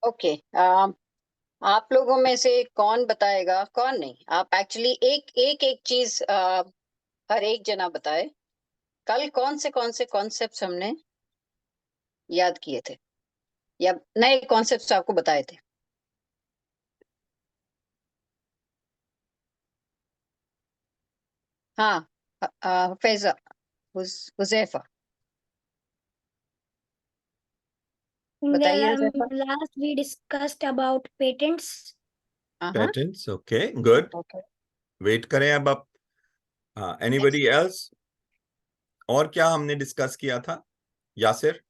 Okay. आप लोगों में से कौन बताएगा, कौन नहीं, आप एक्चुअली एक एक एक चीज हर एक जना बताए। कल कौन से कॉन्सेप्ट्स हमने याद किए थे या नए कॉन्सेप्ट्स आपको बताए थे? हाँ, फैजा, हुजैफा, In the बताइए Huzaifa. last we discussed about patents. हाँ हाँ, patents, okay good. Okay. Wait करें अब आप। हाँ, एनीबडी एल्स? और क्या हमने डिस्कस किया था Yasir?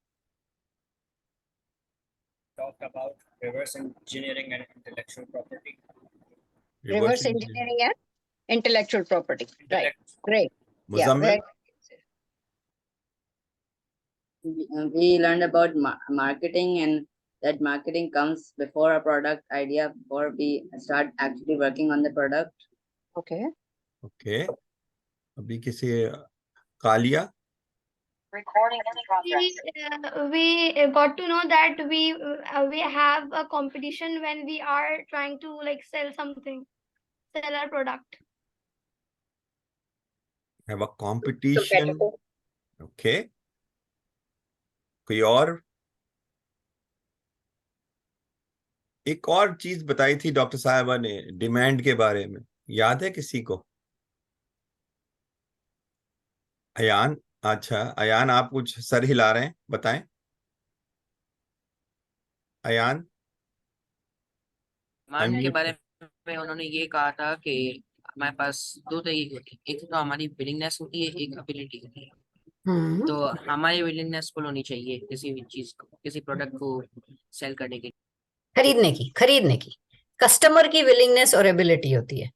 Talked about reverse engineering and intellectual property. Reverse engineering and intellectual property, right, great. Muzammil? We learned about marketing, and that marketing comes before a product idea, before we start actually working on the product. Okay okay, अभी किसी Kaliya? We got to know that we have a competition when we are trying to like sell something, sell our product. Have a competition, okay. कोई और? एक और चीज बताई थी doctor साहबा ने डिमांड के बारे में, याद है किसी को? अयान? अच्छा अयान, आप कुछ सर हिला रहे हैं, बताएं अयान। डिमांड के बारे में उन्होंने ये कहा था कि हमारे पास दो तरीके होती है, एक तो हमारी विलिंगनेस होती है, एक एबिलिटी होती है। तो हमारी विलिंगनेस फुल होनी चाहिए किसी भी चीज को, किसी प्रोडक्ट को सेल करने की, खरीदने की कस्टमर की विलिंगनेस और एबिलिटी होती है।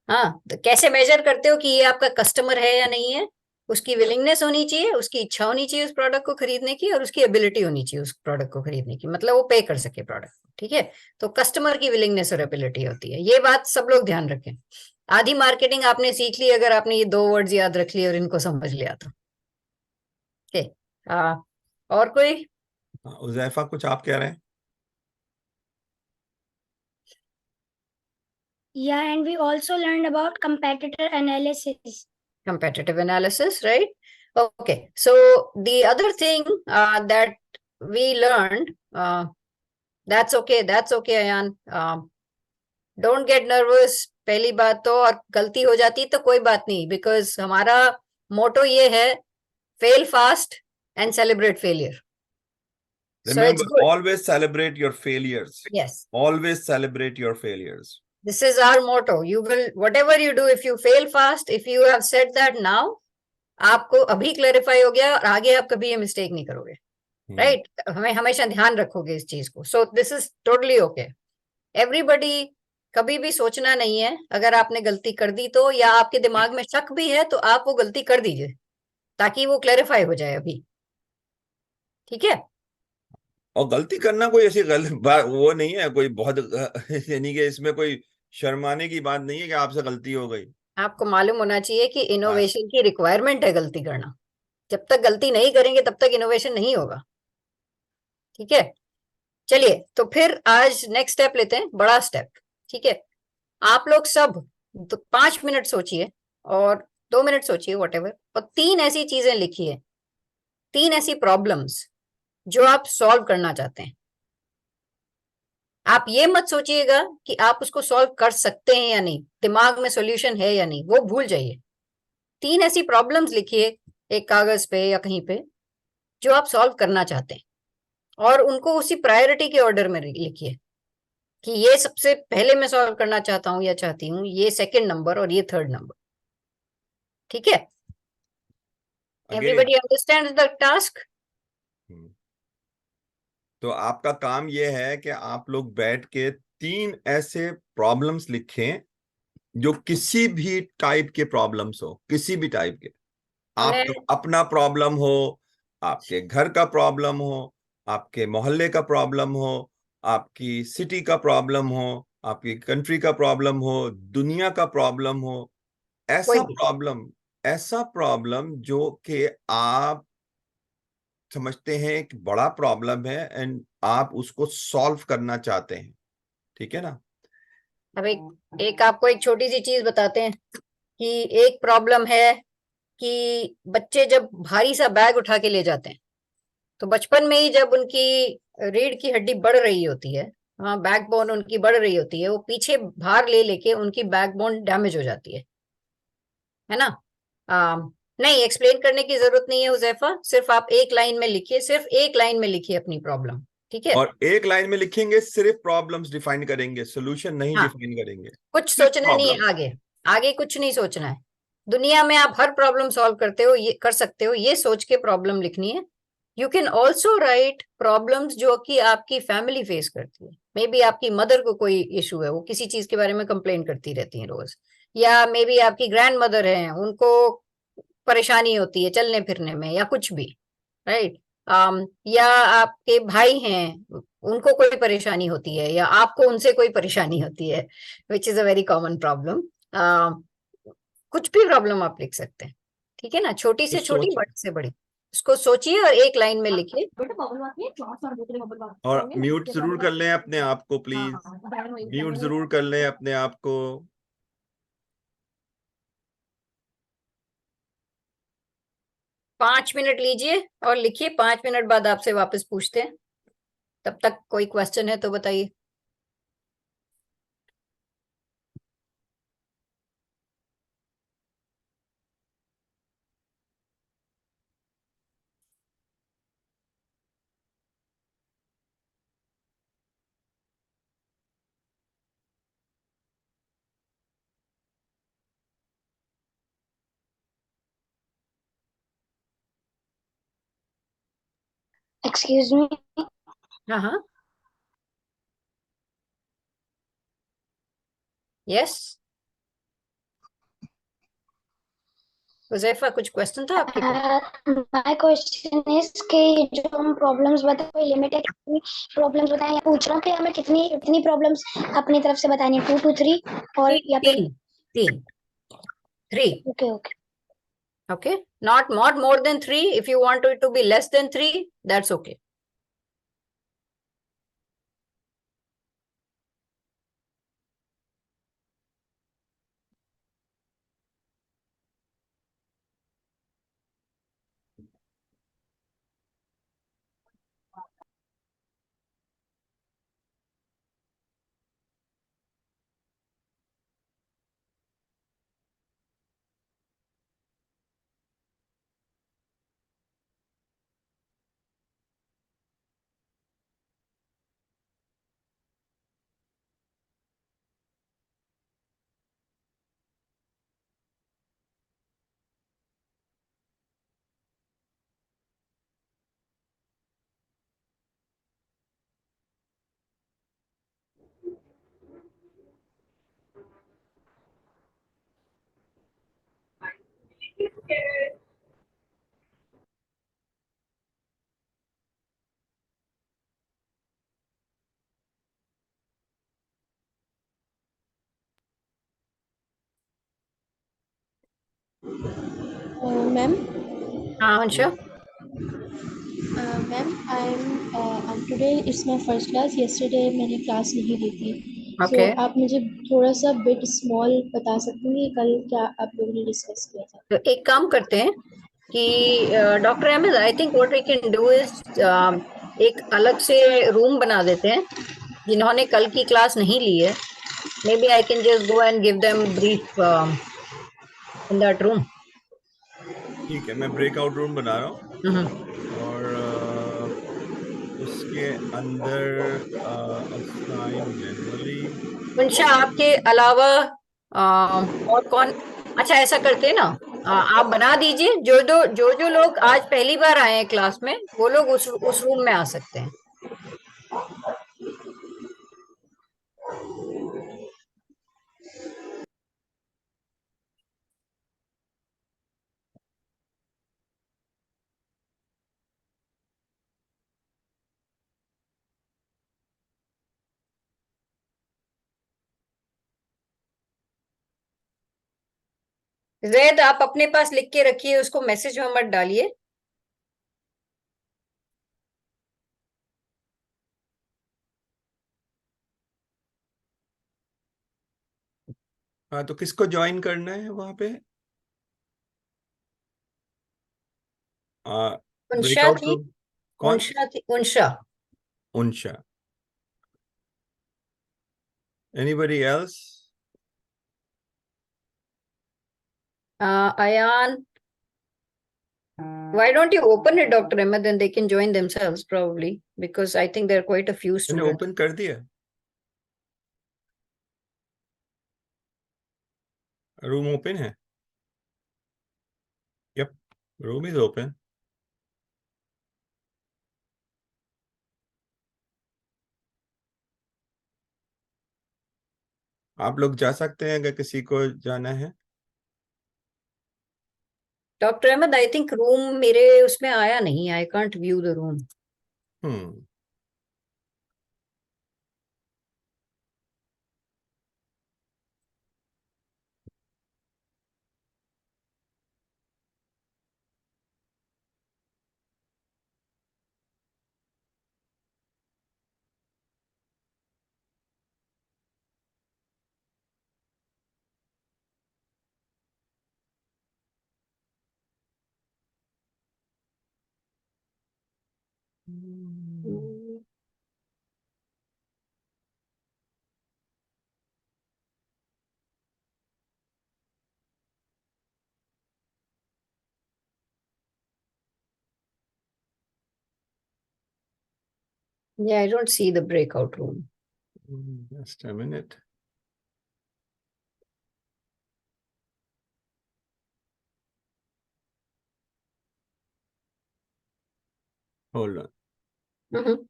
हाँ, तो कैसे मेजर करते हो कि ये आपका कस्टमर है या नहीं है? उसकी विलिंगनेस होनी चाहिए, उसकी इच्छा होनी चाहिए उस प्रोडक्ट को खरीदने की, और उसकी एबिलिटी होनी चाहिए उस प्रोडक्ट को खरीदने की, मतलब वो पे कर सके प्रोडक्ट को। ठीक है, तो कस्टमर की विलिंगनेस और एबिलिटी होती है, ये बात सब लोग ध्यान रखें। आधी मार्केटिंग आपने सीख ली अगर आपने ये दो वर्ड्स याद रख लिए और इनको समझ लिया तो। ओके, और कोई? उजैफा कुछ आप कह रहे हैं? Yeah, and we also learned about competitor analysis. Competitive analysis, right? Okay, so the other thing that we learned, that's okay, Ayan. Don't get nervous. पहली बात तो, और गलती हो जाती तो कोई बात नहीं, बिकॉज हमारा मोटो ये है, fail fast and celebrate failure. Remember, always celebrate your failures. Yes. Always celebrate your failures. This is our motto. You will, whatever you do, if you fail fast, if you have said that now, आपको अभी clarify हो गया और आगे आप कभी ये mistake नहीं करोगे, राइट? हमें हमेशा ध्यान रखोगे इस चीज को। So this is totally okay. Everybody, कभी भी सोचना नहीं है अगर आपने गलती कर दी तो, या आपके दिमाग में शक भी है तो आप वो गलती कर दीजिए ताकि वो क्लैरिफाई हो जाए अभी। ठीक है, और गलती करना कोई ऐसी गलत बात वो नहीं है, कोई बहुत यानी कि इसमें कोई शर्माने की बात नहीं है कि आपसे गलती हो गई। आपको मालूम होना चाहिए कि इनोवेशन की रिक्वायरमेंट है गलती करना। जब तक गलती नहीं करेंगे तब तक इनोवेशन नहीं होगा। ठीक है, चलिए तो फिर आज नेक्स्ट स्टेप लेते हैं, बड़ा स्टेप। ठीक है, आप लोग सब 5 मिनट सोचिए और 2 मिनट सोचिए, वॉटेवर, और 3 ऐसी चीजें लिखिए, 3 ऐसी प्रॉब्लम्स जो आप सॉल्व करना चाहते हैं। आप ये मत सोचिएगा कि आप उसको सॉल्व कर सकते हैं या नहीं, दिमाग में सॉल्यूशन है या नहीं, वो भूल जाइए। 3 ऐसी प्रॉब्लम्स लिखिए एक कागज पे या कहीं पे जो आप सॉल्व करना चाहते हैं, और उनको उसी प्रायोरिटी के ऑर्डर में लिखिए कि ये सबसे पहले मैं सॉल्व करना चाहता हूं या चाहती हूँ, ये सेकंड नंबर और ये थर्ड नंबर। ठीक है, एवरीबॉडी अंडरस्टैंड्स द टास्क? तो आपका काम यह है कि आप लोग बैठ के 3 ऐसे प्रॉब्लम्स लिखें जो किसी भी टाइप के प्रॉब्लम्स हो, किसी भी टाइप के। आपका अपना प्रॉब्लम हो, आपके घर का प्रॉब्लम हो, आपके मोहल्ले का प्रॉब्लम हो, आपकी सिटी का प्रॉब्लम हो, आपकी कंट्री का प्रॉब्लम हो, दुनिया का प्रॉब्लम हो, ऐसा प्रॉब्लम जो कि आप समझते हैं एक बड़ा प्रॉब्लम है एंड आप उसको सॉल्व करना चाहते हैं, ठीक है ना। अब एक आपको एक छोटी सी चीज बताते हैं कि एक प्रॉब्लम है कि बच्चे जब भारी सा बैग उठा के ले जाते हैं, तो बचपन में ही जब उनकी रीढ़ की हड्डी बढ़ रही होती है, हाँ, बैकबोन उनकी बढ़ रही होती है, वो पीछे भार ले लेके उनकी बैकबोन डैमेज हो जाती है ना। नहीं, एक्सप्लेन करने की जरूरत नहीं है हुजैफा, सिर्फ आप एक लाइन में लिखिए, सिर्फ एक लाइन में लिखिए अपनी प्रॉब्लम, ठीक है। और एक लाइन में लिखेंगे, सिर्फ प्रॉब्लम्स डिफाइन करेंगे, सोल्यूशन नहीं हाँ, डिफाइन करेंगे, कुछ सिर्फ सोचना नहीं प्रॉब्लम। है आगे, आगे कुछ नहीं सोचना है। दुनिया में आप हर प्रॉब्लम सॉल्व करते हो, ये कर सकते हो, ये सोच के प्रॉब्लम लिखनी है। You can also right problems जो कि आपकी फैमिली फेस करती है। मे बी आपकी मदर को कोई इशू है, वो किसी चीज के बारे में कंप्लेन करती रहती है रोज, या मे बी आपकी ग्रैंड मदर है, उनको परेशानी होती है चलने फिरने में या कुछ भी, राइट। या आपके भाई हैं, उनको कोई परेशानी होती है, या आपको उनसे कोई परेशानी होती है, which is a very common problem. कुछ भी प्रॉब्लम आप लिख सकते हैं, ठीक है ना, छोटी तो से छोटी, सोच, बड़ी से बड़ी। उसको सोचिए और एक लाइन में लिखिए। और म्यूट जरूर कर लें अपने आप को प्लीज, म्यूट जरूर कर लें अपने आप को। 5 मिनट लीजिए और लिखिए, 5 मिनट बाद आपसे वापस पूछते हैं। तब तक कोई क्वेश्चन है तो बताइए। Excuse me. हाँ हाँ, यस हुजैफा, कुछ क्वेश्चन था आपके पास? My question is कि जो हम प्रॉब्लम्स बताए, कोई लिमिट है कितनी प्रॉब्लम्स बताएं, या पूछ रहा हूँ कि हमें कितनी कितनी प्रॉब्लम्स अपनी तरफ से बतानी है, 2 to 3 और या फिर तीन, तीन, 3, okay okay. okay, not more than 3. If you want it to be less than 3, that's okay. Ma'am हाँ Anshu, ma'am I am today it's my first class. Yesterday मैंने क्लास नहीं ली थी, सो ओके। आप मुझे थोड़ा सा बिट स्मॉल बता सकते हैं कि कल क्या आप लोगों ने डिस्कस किया था। तो एक काम करते हैं कि doctor Ahmad, I think what we can do is एक अलग से रूम बना देते हैं। जिन्होंने कल की क्लास नहीं ली है, maybe I can just go and give them brief in that room. ठीक है, मैं ब्रेकआउट रूम बना रहा हूँ और उसके अंदर असाइन मैनुअली। मुंशा, आपके अलावा और कौन? अच्छा, ऐसा करते हैं ना, आप बना दीजिए। जो जो लोग आज पहली बार आए हैं क्लास में, वो लोग उस रूम में आ सकते हैं। जैद, आप अपने पास लिख के रखिए, उसको मैसेज में मत डालिए। हाँ, तो किसको ज्वाइन करना है वहां पे? उनशा ब्रेकआउट थी, रूम। कौन? उनशा थी, Unsha. Unsha. Anybody else? Ayan, why don't you open it, Dr. Ahmed, then they can join themselves probably, because I think there are quite a few मैंने students. ओपन कर दिया, रूम ओपन है। Yup, room is open. आप लोग जा सकते हैं अगर किसी को जाना है। Dr. Ahmed, I think room मेरे उसमें आया नहीं, I can't view the room. Hmm. Yeah, I don't see the breakout room. Just a minute. Hold on. Mhm.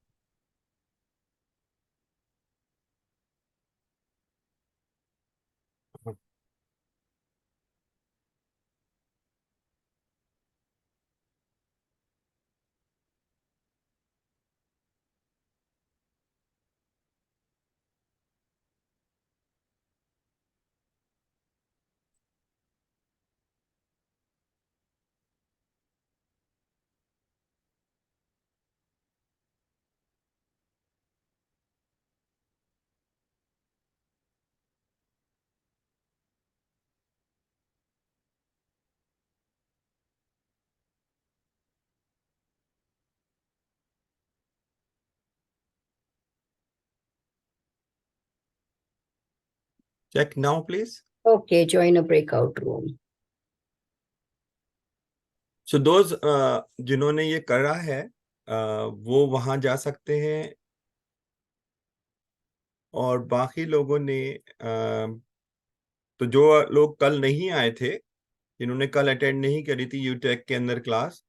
Check now, please. Okay, join a breakout room. So those जिन्होंने ये करा है वो वहां जा सकते हैं, और बाकी लोगों ने तो जो लोग कल नहीं आए थे, जिन्होंने कल अटेंड नहीं करी थी यूटेक के अंदर क्लास,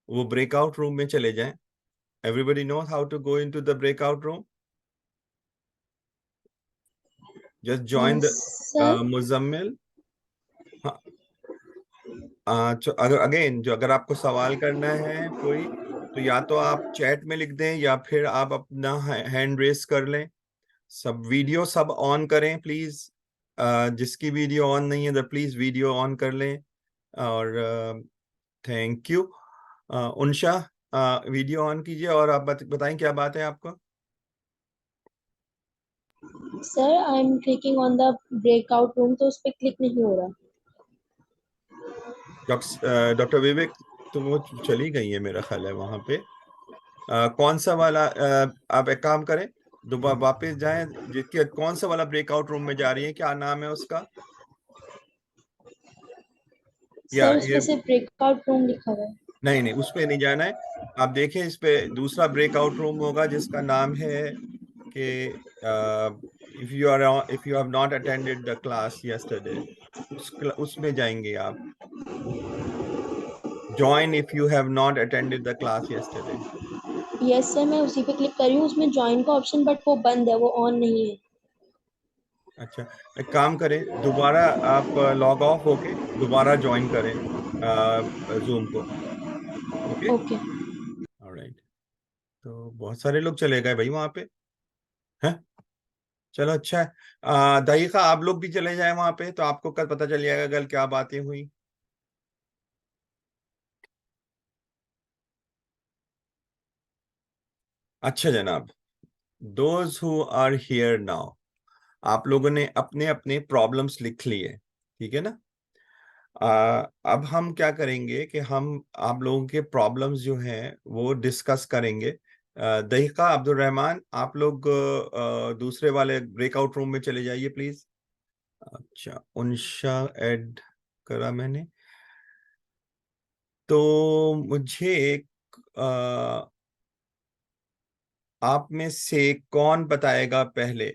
वो ब्रेकआउट रूम में चले जाएं। Everybody knows how to go into the breakout room. Just join the sir Muzammil. अगर अगेन जो अगर आपको सवाल करना है कोई, तो या तो आप चैट में लिख दें या फिर आप अपना हैंड रेस कर लें। सब वीडियो सब ऑन करें प्लीज। जिसकी वीडियो ऑन नहीं है तो प्लीज वीडियो ऑन कर लें। और थैंक यू। उनशा, वीडियो ऑन कीजिए और आप बताएं क्या बात है आपको। Sir I M clicking on the breakout room, तो उस पर क्लिक नहीं हो रहा। डॉक्टर विवेक, तो वो चली गई है मेरा ख्याल है वहां पे। कौन सा वाला आप एक काम करें, दोबारा वापस जाएं, जिसके कौन सा वाला ब्रेकआउट रूम में जा रही है, क्या नाम है उसका? या सर उस ये पे सिर्फ ब्रेकआउट रूम लिखा हुआ है। नहीं नहीं, उस पे नहीं जाना है। आप देखें इस पे दूसरा ब्रेकआउट रूम होगा जिसका नाम है कि if you have not attended the class yesterday, उसमें जाएंगे आप। Join if you have not attended the class yesterday. Yes sir, मैं उसी पे क्लिक कर रही हूँ, उसमें ज्वाइन का ऑप्शन, बट वो बंद है, वो ऑन नहीं है। अच्छा, एक काम करें, दोबारा आप लॉग ऑफ होके दोबारा ज्वाइन करें जूम को। Okay, okay. ऑलराइट। तो बहुत सारे लोग चले गए भाई वहां पे हैं। चलो अच्छा है। दहीका आप लोग भी चले जाएं वहां पे, तो आपको कल पता चल जाएगा कल क्या बातें हुई। अच्छा जनाब, those who are here now, आप लोगों ने अपने अपने प्रॉब्लम्स लिख लिए, ठीक है ना। अब हम क्या करेंगे कि हम आप लोगों के प्रॉब्लम्स जो हैं वो डिस्कस करेंगे। दहीका, अब्दुल रहमान, आप लोग दूसरे वाले ब्रेकआउट रूम में चले जाइए प्लीज। अच्छा, उनशा ऐड करा मैंने। तो मुझे आप में से कौन बताएगा पहले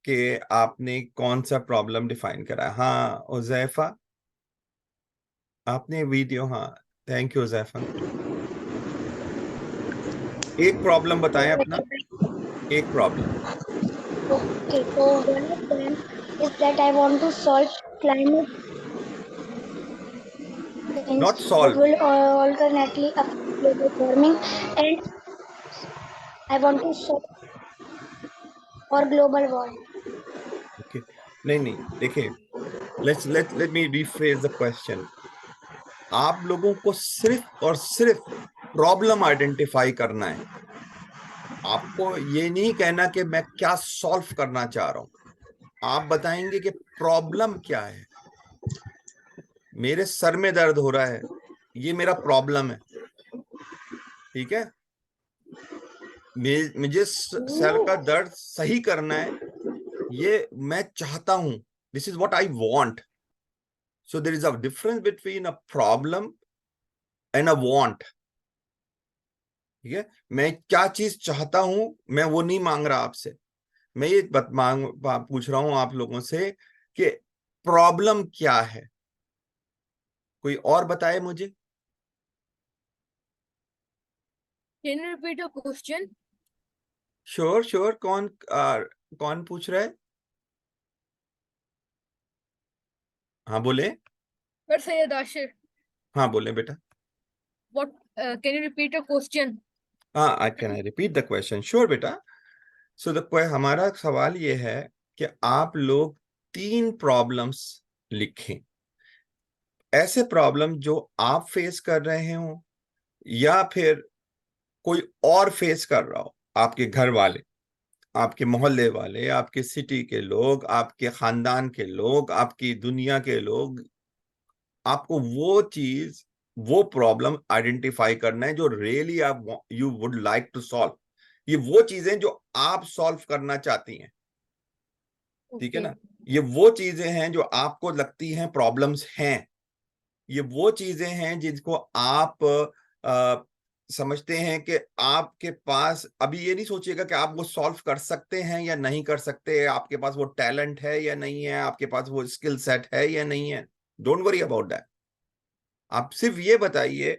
कि आपने कौन सा प्रॉब्लम डिफाइन करा? हाँ उजैफा, आपने वीडियो, हाँ थैंक यू उजैफा। एक प्रॉब्लम बताएं अपना, एक problem. Okay, so one of them is that I want to solve climate change not that solve. will alternately affect global warming, and I want to solve for global warming. Okay, नहीं नहीं, देखिए, let me rephrase the question. आप लोगों को सिर्फ और सिर्फ problem identify करना है। आपको ये नहीं कहना कि मैं क्या सॉल्व करना चाह रहा हूं, आप बताएंगे कि प्रॉब्लम क्या है। मेरे सर में दर्द हो रहा है, ये मेरा प्रॉब्लम है, ठीक है। मुझे सर का दर्द सही करना है, ये मैं चाहता हूं, this is what I want. So there is a difference between a problem and a want, ठीक है। मैं क्या चीज चाहता हूं, मैं वो नहीं मांग रहा आपसे। मैं ये पूछ रहा हूं आप लोगों से कि प्रॉब्लम क्या है। कोई और बताए मुझे। Can you repeat your question? Sure sure, कौन पूछ रहा है? हाँ बोले। Sir Sayyid Ashir. हाँ बोले बेटा। What? Can you repeat your question? हाँ, I repeat the question? Sure बेटा। सो हमारा सवाल ये है कि आप लोग 3 प्रॉब्लम्स लिखें, ऐसे प्रॉब्लम जो आप फेस कर रहे हो या फिर कोई और फेस कर रहा हो, आपके घर वाले, आपके मोहल्ले वाले, आपके सिटी के लोग, आपके खानदान के लोग, आपकी दुनिया के लोग। आपको वो चीज, वो प्रॉब्लम आइडेंटिफाई करना है जो रियली आप you would like to solve. ये वो चीजें जो आप सॉल्व करना चाहती हैं, ठीक है Okay. ना। ये वो चीजें हैं जो आपको लगती हैं प्रॉब्लम्स हैं। ये वो चीजें हैं जिनको आप समझते हैं कि आपके पास अभी, ये नहीं सोचिएगा कि आप वो सॉल्व कर सकते हैं या नहीं कर सकते, आपके पास वो टैलेंट है या नहीं है, आपके पास वो स्किल सेट है या नहीं है। Don't worry about that. आप सिर्फ ये बताइए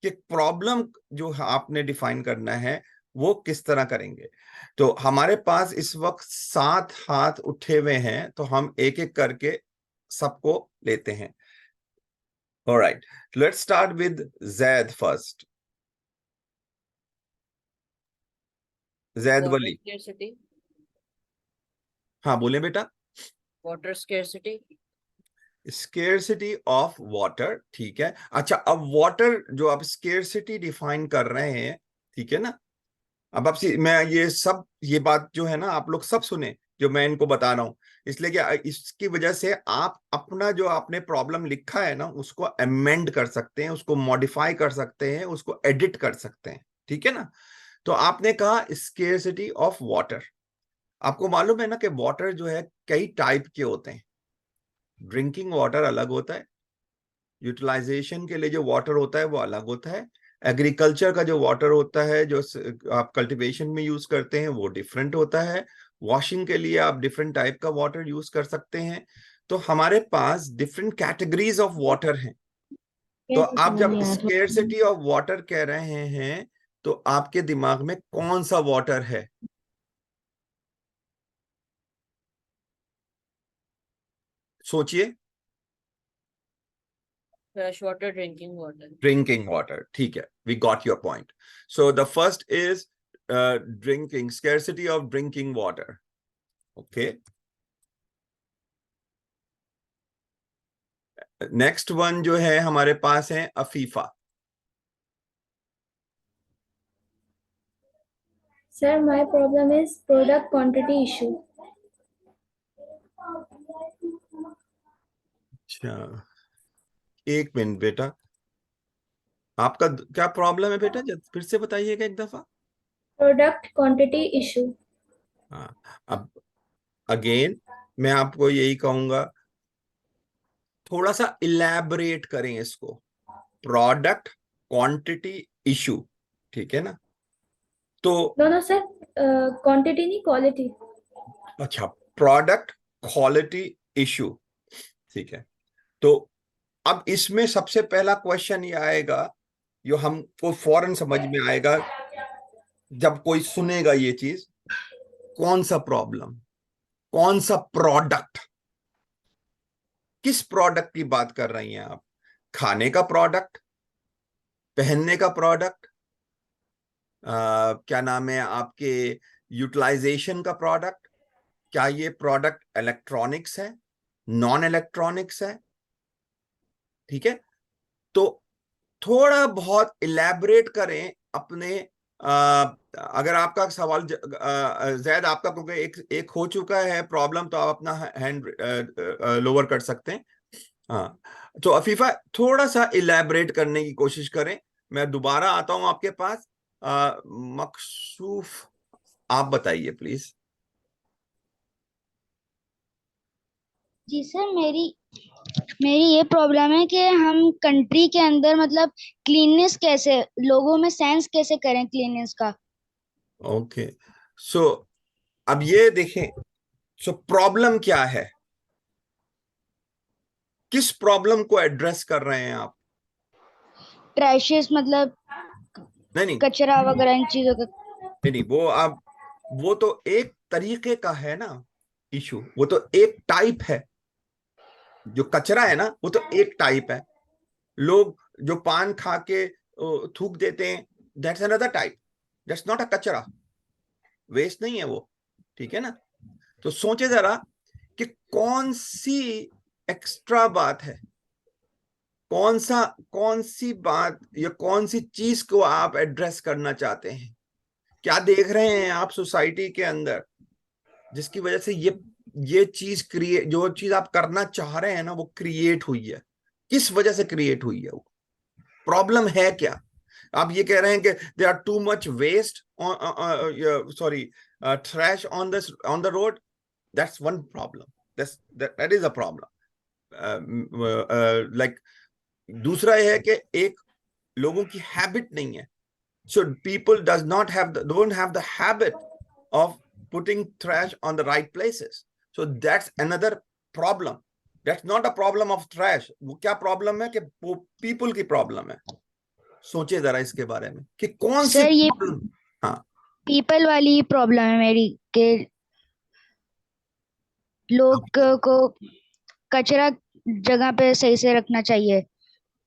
कि प्रॉब्लम जो आपने डिफाइन करना है वो किस तरह करेंगे। तो हमारे पास इस वक्त 7 हाथ उठे हुए हैं, तो हम एक एक करके सबको लेते हैं। Alright, let's start with Zaid first. Zaid Water Wali, scarcity. हाँ बोले बेटा। Water scarcity. Scarcity of water, ठीक है। अच्छा, अब वाटर जो आप स्केर्सिटी डिफाइन कर रहे हैं, ठीक है ना। अब मैं ये बात जो है ना, आप लोग सब सुने जो मैं इनको बता रहा हूं, इसलिए कि इसकी वजह से आप अपना जो आपने प्रॉब्लम लिखा है ना, उसको अमेंड कर सकते हैं, उसको मॉडिफाई कर सकते हैं, उसको एडिट कर सकते हैं, ठीक है ना। तो आपने कहा स्केर्सिटी ऑफ वाटर। आपको मालूम है ना कि वाटर जो है कई टाइप के होते हैं। ड्रिंकिंग वाटर अलग होता है, यूटिलाइजेशन के लिए जो वाटर होता है वो अलग होता है, एग्रीकल्चर का जो वाटर होता है जो आप कल्टीवेशन में यूज करते हैं वो डिफरेंट होता है, वॉशिंग के लिए आप डिफरेंट टाइप का वाटर यूज कर सकते हैं। तो हमारे पास डिफरेंट कैटेगरीज ऑफ वाटर हैं। तो आप जब स्केर्सिटी ऑफ वाटर कह रहे हैं तो आपके दिमाग में कौन सा वाटर है? सोचिए। Fresh water, drinking water. Drinking water, ठीक है, we got your point. So the first is drinking, scarcity of drinking water. Okay, next one जो है हमारे पास है Afifa. Sir, my problem is product quantity issue. अच्छा, एक मिनट बेटा, आपका क्या प्रॉब्लम है बेटा? फिर से बताइएगा एक दफा। Product quantity issue. हाँ, अब अगेन मैं आपको यही कहूंगा, थोड़ा सा इलैबोरेट करें इसको। प्रोडक्ट क्वांटिटी इशू, ठीक है ना? तो नो सर, क्वांटिटी नहीं क्वालिटी। अच्छा, प्रोडक्ट क्वालिटी इशू, ठीक है। तो अब इसमें सबसे पहला क्वेश्चन ये आएगा, जो हमको फौरन समझ में आएगा जब कोई सुनेगा ये चीज, कौन सा प्रॉब्लम, कौन सा प्रोडक्ट, किस प्रोडक्ट की बात कर रही हैं आप? खाने का प्रोडक्ट, पहनने का प्रोडक्ट, क्या नाम है आपके, यूटिलाइजेशन का प्रोडक्ट, क्या ये प्रोडक्ट इलेक्ट्रॉनिक्स है, नॉन इलेक्ट्रॉनिक्स है? ठीक है, तो थोड़ा बहुत इलेबोरेट करें अपने। अगर आपका सवाल जैद आपका, क्योंकि एक हो चुका है प्रॉब्लम, तो आप अपना हैंड लोअर कर सकते हैं। हाँ, तो अफीफा थोड़ा सा इलेबोरेट करने की कोशिश करें। मैं दोबारा आता हूं आपके पास। मकसूफ, आप बताइए प्लीज। जी सर, मेरी मेरी ये प्रॉब्लम है कि हम कंट्री के अंदर मतलब क्लीननेस कैसे, लोगों में सेंस कैसे करें क्लीननेस का। ओके, सो अब ये देखें, सो प्रॉब्लम क्या है, किस प्रॉब्लम को एड्रेस कर रहे हैं आप? ट्रैशेस मतलब नहीं नहीं कचरा वगैरह इन चीजों का। नहीं नहीं, वो आप, वो तो एक तरीके का है ना इशू, वो तो एक टाइप है। जो कचरा है ना, वो तो एक टाइप है। लोग जो पान खा के थूक देते हैं, that's another type, that's not a कचरा, वेस्ट नहीं है वो, ठीक है ना? तो सोचे जरा कि कौन सी एक्स्ट्रा बात है, कौन सी बात या कौन सी चीज को आप एड्रेस करना चाहते हैं? क्या देख रहे हैं आप सोसाइटी के अंदर जिसकी वजह से ये चीज क्रिएट, जो चीज आप करना चाह रहे हैं ना, वो क्रिएट हुई है? किस वजह से क्रिएट हुई है वो? प्रॉब्लम है क्या? आप ये कह रहे हैं कि they are too much waste, sorry, trash on the road, that's one problem, that is a problem. Like, दूसरा है कि एक लोगों की हैबिट नहीं है, so people don't have the habit of putting trash on the right places, so that's another problem. That's not a problem of trash. वो क्या प्रॉब्लम है कि वो people की प्रॉब्लम है। सोचे जरा इसके बारे में कि कौन सी सर ये प्रॉब्लम। हाँ, पीपल वाली प्रॉब्लम है मेरी, कि लोग को कचरा जगह पे सही से रखना चाहिए,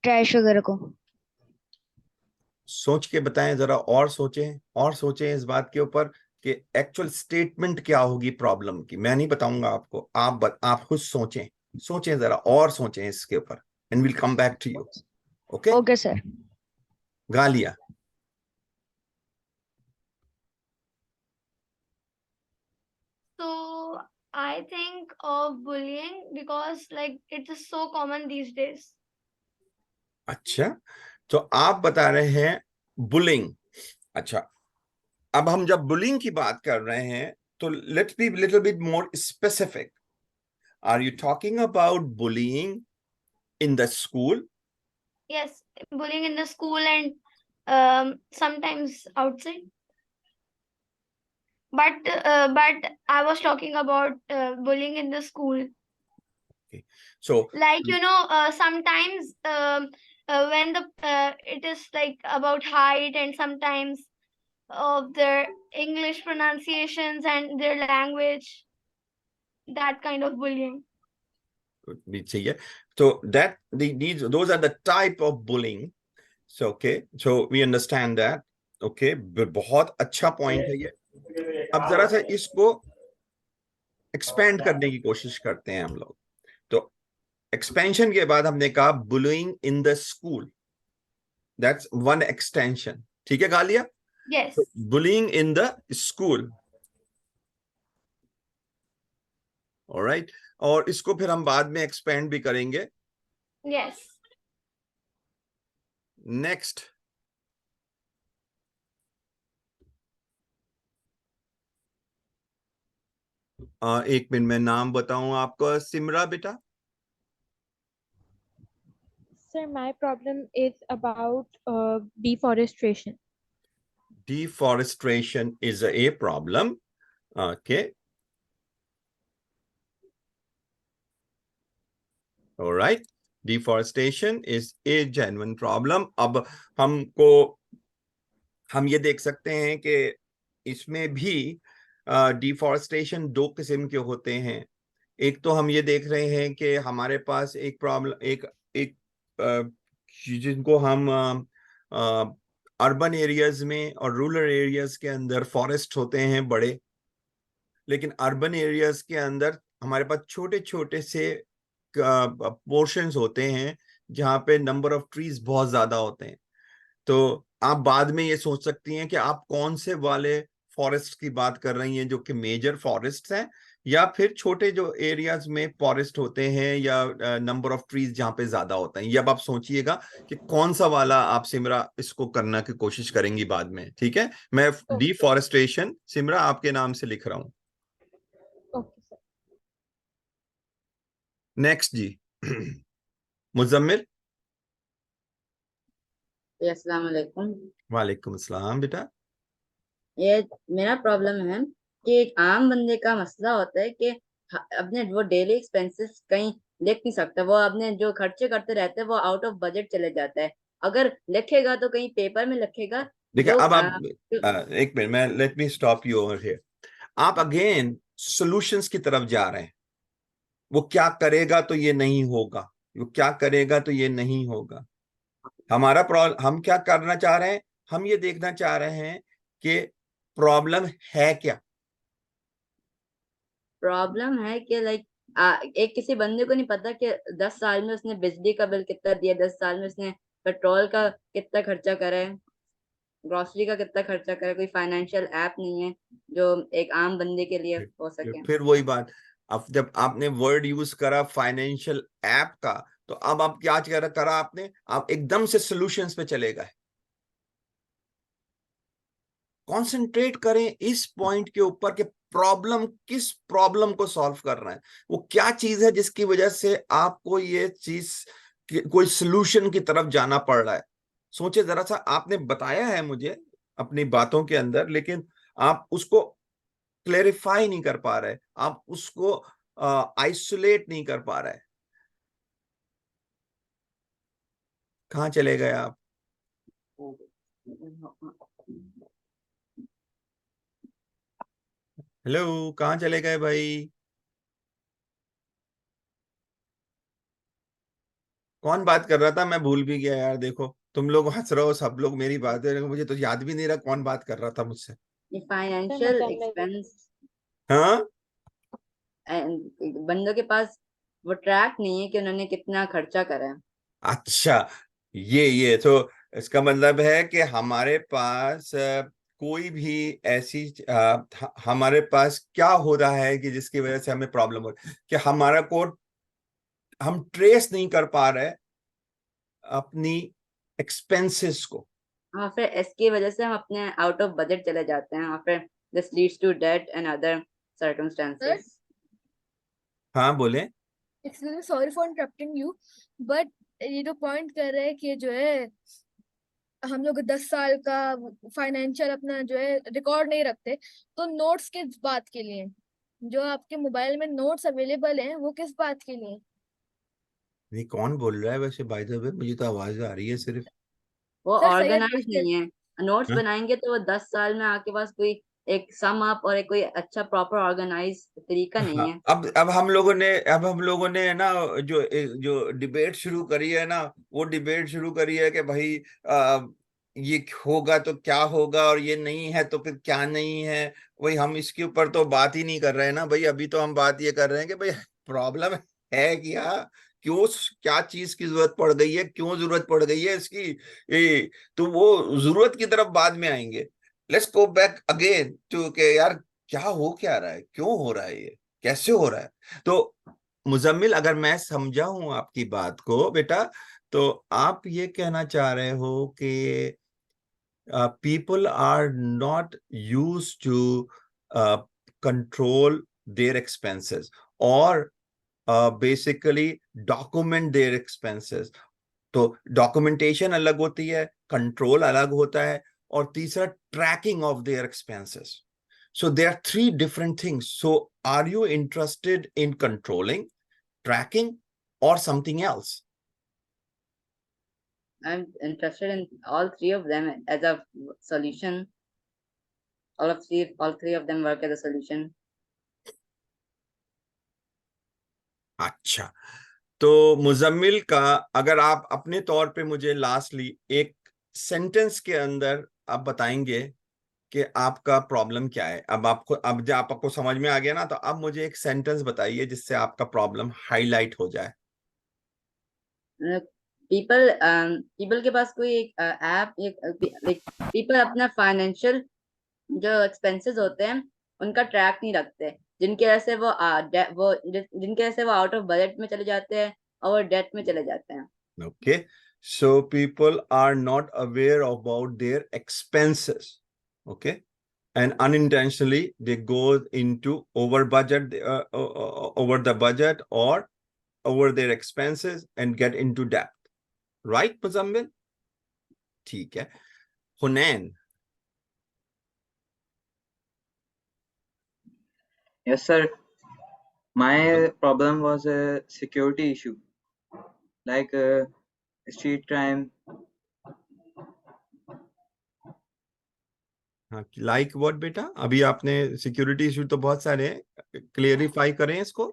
ट्रैश वगैरह को। सोच के बताएं जरा, और सोचें इस बात के ऊपर कि एक्चुअल स्टेटमेंट क्या होगी प्रॉब्लम की। मैं नहीं बताऊंगा आपको, आप खुद सोचें जरा, और सोचें इसके ऊपर, and will come back to you. Okay, okay sir. Ghalia. So I think of bullying because like it is so common these days. अच्छा, तो आप बता रहे हैं बुलिंग। अच्छा, अब हम जब बुलिंग की बात कर रहे हैं, तो let's be little bit more specific. Are you talking about bullying in the school? Yes, bullying in the school and sometimes outside. But I was talking about bullying in the school. Okay. So Like sometimes when the it is like about height and sometimes of their English pronunciations and their language, that kind of bullying. चाहिए, so those are the type of bullying. So okay, so we understand that. Okay, बहुत अच्छा point है ये। अब जरा सा इसको expand करने की कोशिश करते हैं हम लोग। तो एक्सपेंशन के बाद हमने कहा bullying in the school, that's one extension, ठीक है गालिया? Yes. Bullying in the school, alright. और इसको फिर हम बाद में एक्सपेंड भी करेंगे Yes. नेक्स्ट, एक मिनट में नाम बताऊं आपको। सिमरा बेटा। Sir, my problem is about deforestation. Deforestation is a problem. Okay. All right. Deforestation is a genuine problem. अब हम ये देख सकते हैं कि इसमें भी डिफॉरेस्टेशन दो किस्म के होते हैं। एक तो हम ये देख रहे हैं कि हमारे पास एक प्रॉब्लम एक एक जिनको हम अर्बन एरियाज में और रूरल एरियाज के अंदर फॉरेस्ट होते हैं बड़े, लेकिन अर्बन एरियाज के अंदर हमारे पास छोटे छोटे से पोर्शंस होते हैं जहाँ पे नंबर ऑफ ट्रीज बहुत ज्यादा होते हैं। तो आप बाद में ये सोच सकती हैं कि आप कौन से वाले फॉरेस्ट की बात कर रही हैं, जो कि मेजर फॉरेस्ट हैं, या फिर छोटे जो एरियाज में फॉरेस्ट होते हैं, या नंबर ऑफ ट्रीज जहां पे ज्यादा होते हैं। ये अब आप सोचिएगा कि कौन सा वाला आप सिमरा इसको करने की कोशिश करेंगी बाद में। ठीक है, मैं डिफॉरेस्टेशन सिमरा आपके नाम से लिख रहा हूं। Okay, sir. नेक्स्ट जी। मुजम्मिल। अस्सलाम वालेकुम। वालेकुम अस्सलाम बेटा। ये मेरा प्रॉब्लम है कि एक आम बंदे का मसला होता है कि अपने वो डेली एक्सपेंसेस कहीं लिख नहीं सकता। वो अपने जो खर्चे करते रहते हैं वो आउट ऑफ बजट चले जाता है। अगर लिखेगा तो कहीं पेपर में लिखेगा। देखिए, जो अब आप एक मिनट, मैं let me stop you over here. आप अगेन सॉल्यूशंस की तरफ जा रहे हैं। वो क्या करेगा तो ये नहीं होगा, वो क्या करेगा तो ये नहीं होगा। हमारा प्रॉब्लम, हम क्या करना चाह रहे हैं, हम ये देखना चाह रहे हैं कि प्रॉब्लम है क्या। प्रॉब्लम है कि लाइक एक किसी बंदे को नहीं पता कि 10 साल में उसने बिजली का बिल कितना दिया, 10 साल में उसने पेट्रोल का कितना खर्चा करा है, ग्रोसरी का कितना खर्चा करा है। कोई फाइनेंशियल ऐप नहीं है जो एक आम बंदे के लिए हो सके। फिर वही बात, अब जब आपने वर्ड यूज करा फाइनेंशियल ऐप का, तो अब आप क्या करा आपने, आप एकदम से सॉल्यूशंस पे चले गए। कंसंट्रेट करें इस पॉइंट के ऊपर कि प्रॉब्लम, किस प्रॉब्लम को सॉल्व कर रहा है, वो क्या चीज है जिसकी वजह से आपको ये चीज कोई सॉल्यूशन की तरफ जाना पड़ रहा है। सोचे जरा सा, आपने बताया है मुझे अपनी बातों के अंदर, लेकिन आप उसको क्लेरिफाई नहीं कर पा रहे, आप उसको आइसोलेट नहीं कर पा रहे। कहाँ चले गए आप? हेलो, कहाँ चले गए भाई? कौन बात कर रहा था? मैं भूल भी गया यार। देखो, तुम लोग हंस रहे हो सब लोग मेरी बात है, मुझे तो याद भी नहीं रहा कौन बात कर रहा था मुझसे। फाइनेंशियल एक्सपेंस, हाँ, बंदों के पास वो ट्रैक नहीं है कि उन्होंने कितना खर्चा करा है। अच्छा, ये तो इसका मतलब है कि हमारे पास कोई भी ऐसी हमारे पास क्या हो रहा है कि जिसकी वजह से हमें प्रॉब्लम हो रही है कि हमारा को हम ट्रेस नहीं कर पा रहे अपनी एक्सपेंसेस को। और फिर इसकी वजह से हम अपने आउट ऑफ बजट चले जाते हैं, और फिर this leads to debt and other circumstances. हाँ बोले। Excuse me, sorry for interrupting you, but ये जो पॉइंट कर रहे हैं कि जो है हम लोग 10 साल का फाइनेंशियल अपना जो है रिकॉर्ड नहीं रखते, तो नोट्स किस बात के लिए? जो आपके मोबाइल में नोट्स अवेलेबल हैं वो किस बात के लिए? नहीं, कौन बोल रहा है वैसे? बाय द वे, मुझे तो आवाज आ रही है सिर्फ। वो सर सैयद ऑर्गेनाइज आशिफ। नहीं है। नोट्स हाँ? बनाएंगे तो वो 10 साल में आपके पास कोई एक सम अप और एक कोई अच्छा प्रॉपर ऑर्गेनाइज तरीका नहीं है। अब हम लोगों ने ना जो जो डिबेट शुरू करी है ना, वो डिबेट शुरू करी है कि भाई ये होगा तो क्या होगा, और ये नहीं है तो फिर क्या नहीं है। वही हम इसके ऊपर तो बात ही नहीं कर रहे हैं ना भाई। अभी तो हम बात ये कर रहे हैं कि भाई प्रॉब्लम है क्या, क्यों, क्या चीज की जरूरत पड़ गई है, क्यों जरूरत पड़ गई है इसकी। तो वो जरूरत की तरफ बाद में आएंगे। Let's go back again to के यार क्या हो क्या रहा है, क्यों हो रहा है, ये कैसे हो रहा है। तो मुजम्मिल, अगर मैं समझा हूं आपकी बात को बेटा, तो आप ये कहना चाह रहे हो कि people are not used to control their expenses or basically document their expenses. तो डॉक्यूमेंटेशन अलग होती है, कंट्रोल अलग होता है, और तीसरा tracking of their expenses. So there are three different things. So are you interested in controlling, tracking, or something else? I'm interested in all three of them as a solution. All three of them work as a solution. अच्छा, तो मुजम्मिल का, अगर आप अपने तौर पे मुझे lastly एक सेंटेंस के अंदर आप बताएंगे कि आपका प्रॉब्लम क्या है. अब जब आपको समझ में आ गया ना, तो अब मुझे एक सेंटेंस बताइए जिससे आपका प्रॉब्लम हाईलाइट हो जाए. पीपल के पास कोई एक ऐप, पीपल अपना फाइनेंशियल जो एक्सपेंसेस होते हैं उनका ट्रैक नहीं रखते, जिनकी वजह से जिनकी वजह से वो आउट ऑफ बजट में चले जाते हैं और वो डेट में चले जाते हैं. Okay, so people are not aware about their expenses. Okay, and unintentionally they go into over the budget or over their expenses and get into debt. Right, Muzammil? ठीक है. Hunain. Yes, sir. My problem was a security issue, like street crime. हाँ, like what बेटा? अभी आपने security issue तो बहुत सारे हैं, क्लियरिफाई करें इसको.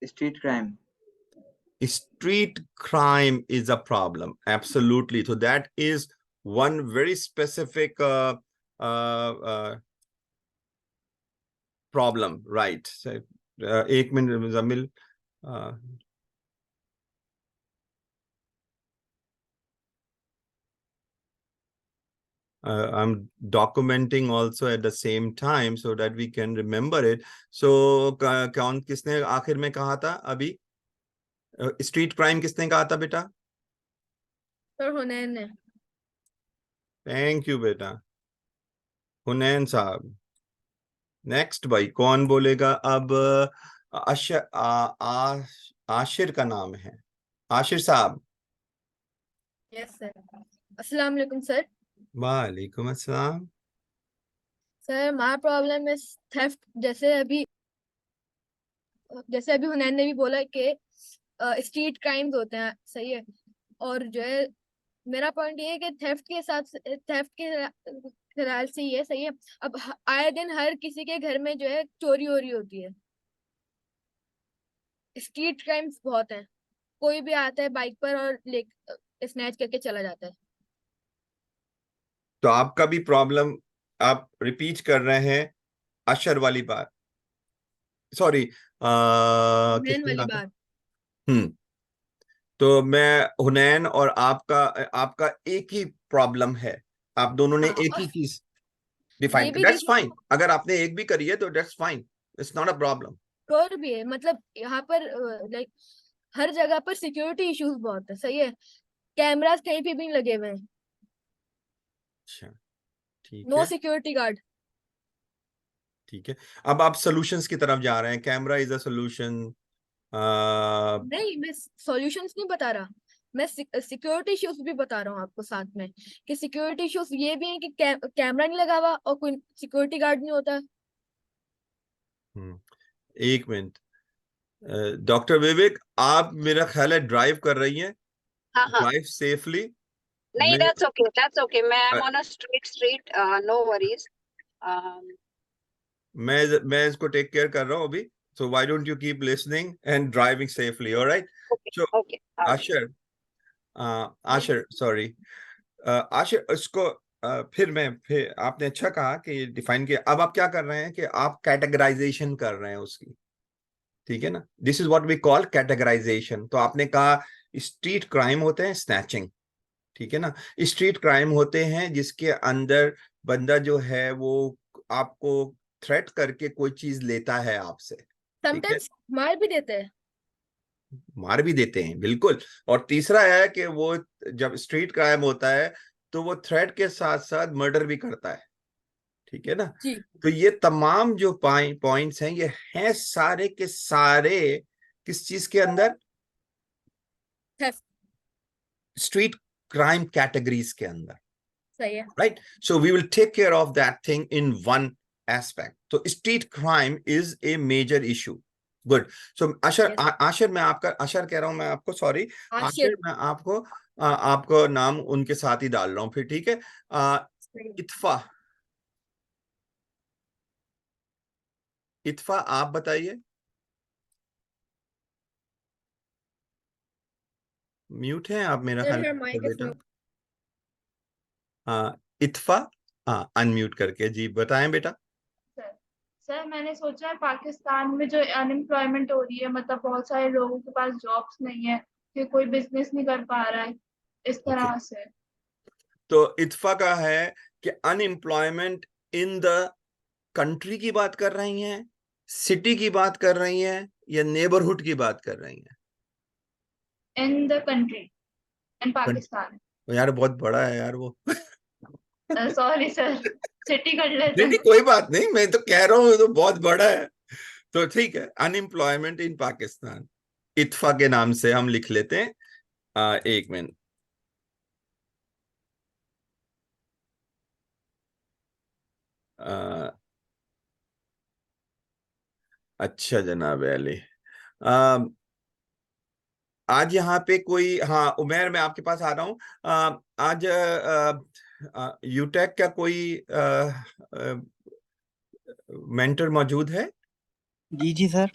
Street crime. Street crime is a problem, absolutely. So that is one very specific problem, right? So, एक minute Muzammil, I'm documenting also at the same time so that we can remember it. So कौन किसने आखिर में कहा था अभी? Street crime किसने कहा था बेटा? सर हुनैन ने. थैंक यू बेटा, हुनैन साहब. नेक्स्ट भाई कौन बोलेगा अब? आशिर का नाम है, आशिर साहब. Yes sir. अस्सलाम वालेकुम सर. वालेकुम अस्सलाम. Sir my problem is theft. जैसे अभी हुनैन ने भी बोला कि स्ट्रीट क्राइम्स होते हैं, सही है. और जो है मेरा पॉइंट ये है कि थेफ्ट के ख्याल से ये सही है. अब आए दिन हर किसी के घर में जो है चोरी हो रही होती है. स्ट्रीट क्राइम्स बहुत हैं. कोई भी आता है बाइक पर और स्नैच करके चला जाता है. तो आपका भी प्रॉब्लम आप रिपीट कर रहे हैं अशर वाली बात, सॉरी हुनैन वाली बात. तो मैं हुनैन और आपका एक ही प्रॉब्लम है, आप दोनों ने एक ही चीज डिफाइन की. That's fine. अगर आपने एक भी करी है तो that's fine, it's not a problem. और भी है, मतलब यहाँ पर लाइक हर जगह पर सिक्योरिटी इश्यूज बहुत है, सही है. कैमरास कहीं पे भी नहीं लगे हुए हैं. अच्छा, ठीक नो है, सिक्योरिटी गार्ड. ठीक है. अब आप सॉल्यूशंस की तरफ जा रहे हैं. Camera is a solution. नहीं, मैं सॉल्यूशंस नहीं बता रहा, मैं सिक्योरिटी इश्यूज भी बता रहा हूँ आपको साथ में, कि सिक्योरिटी इश्यूज ये भी है कि कैमरा नहीं लगा हुआ और कोई सिक्योरिटी गार्ड नहीं होता. एक मिनट, डॉक्टर विवेक, आप मेरा ख्याल है ड्राइव कर रही हैं. Drive safely. नहीं, that's okay. I'm on a straight street. No worries. मैं इसको टेक केयर कर रहा हूँ अभी. So why don't you keep listening and driving safely, all right? Okay. Ashir, sorry. Ashir, इसको फिर आपने अच्छा कहा कि डिफाइन किया. अब आप क्या कर रहे हैं कि आप कैटेगराइजेशन कर रहे हैं उसकी, ठीक है ना? This is what we call categorization. तो आपने कहा स्ट्रीट क्राइम होते हैं स्नैचिंग, ठीक है ना? स्ट्रीट क्राइम होते हैं जिसके अंदर बंदा जो है वो आपको थ्रेट करके कोई चीज लेता है आपसे. समटाइम्स मार भी देते हैं. मार भी देते हैं बिल्कुल। और तीसरा है कि वो जब स्ट्रीट क्राइम होता है तो वो थ्रेट के साथ साथ मर्डर भी करता है, ठीक है ना। जी तो ये तमाम जो पॉइंट्स हैं ये हैं सारे के सारे किस चीज के अंदर, theft, स्ट्रीट क्राइम कैटेगरीज के अंदर, सही है। right? So we will take care of that thing in one aspect. So street crime is a major issue. Good. So Ashar, Yes. Ashir मैं आपका, अशर कह रहा हूं मैं आपको, सॉरी आशिर आशिर, मैं आपको आपको नाम उनके साथ ही डाल रहा हूं फिर, ठीक है। इत्फा, इत्फा आप बताइए। म्यूट हैं आप मेरा Sir, ख्याल her में, mic is बेटा। mute. इत्फा, हाँ अनम्यूट करके जी बताएं बेटा। सर सर मैंने सोचा है पाकिस्तान में जो अनएम्प्लॉयमेंट हो रही है, मतलब बहुत सारे लोगों के पास जॉब्स नहीं है, कि कोई बिजनेस नहीं कर पा रहा है इस ओके, तरह से। तो इत्फा का है कि अनएम्प्लॉयमेंट इन द कंट्री की बात कर रही हैं, सिटी की बात कर रही हैं, या नेबरहुड की बात कर रही हैं? इन द कंट्री, इन पाकिस्तान। यार बहुत बड़ा है यार वो। सॉरी सर, सिटी कर लेते नहीं नहीं हैं। कोई बात नहीं, मैं तो कह रहा हूँ तो बहुत बड़ा है। तो ठीक है, अनएम्प्लॉयमेंट इन पाकिस्तान, इत्फा के नाम से हम लिख लेते हैं। एक मिनट, अच्छा जनाब अली, आज यहाँ पे कोई, हाँ उमेर मैं आपके पास आ रहा हूँ। आज यूटेक का कोई मेंटर मौजूद है? जी जी सर।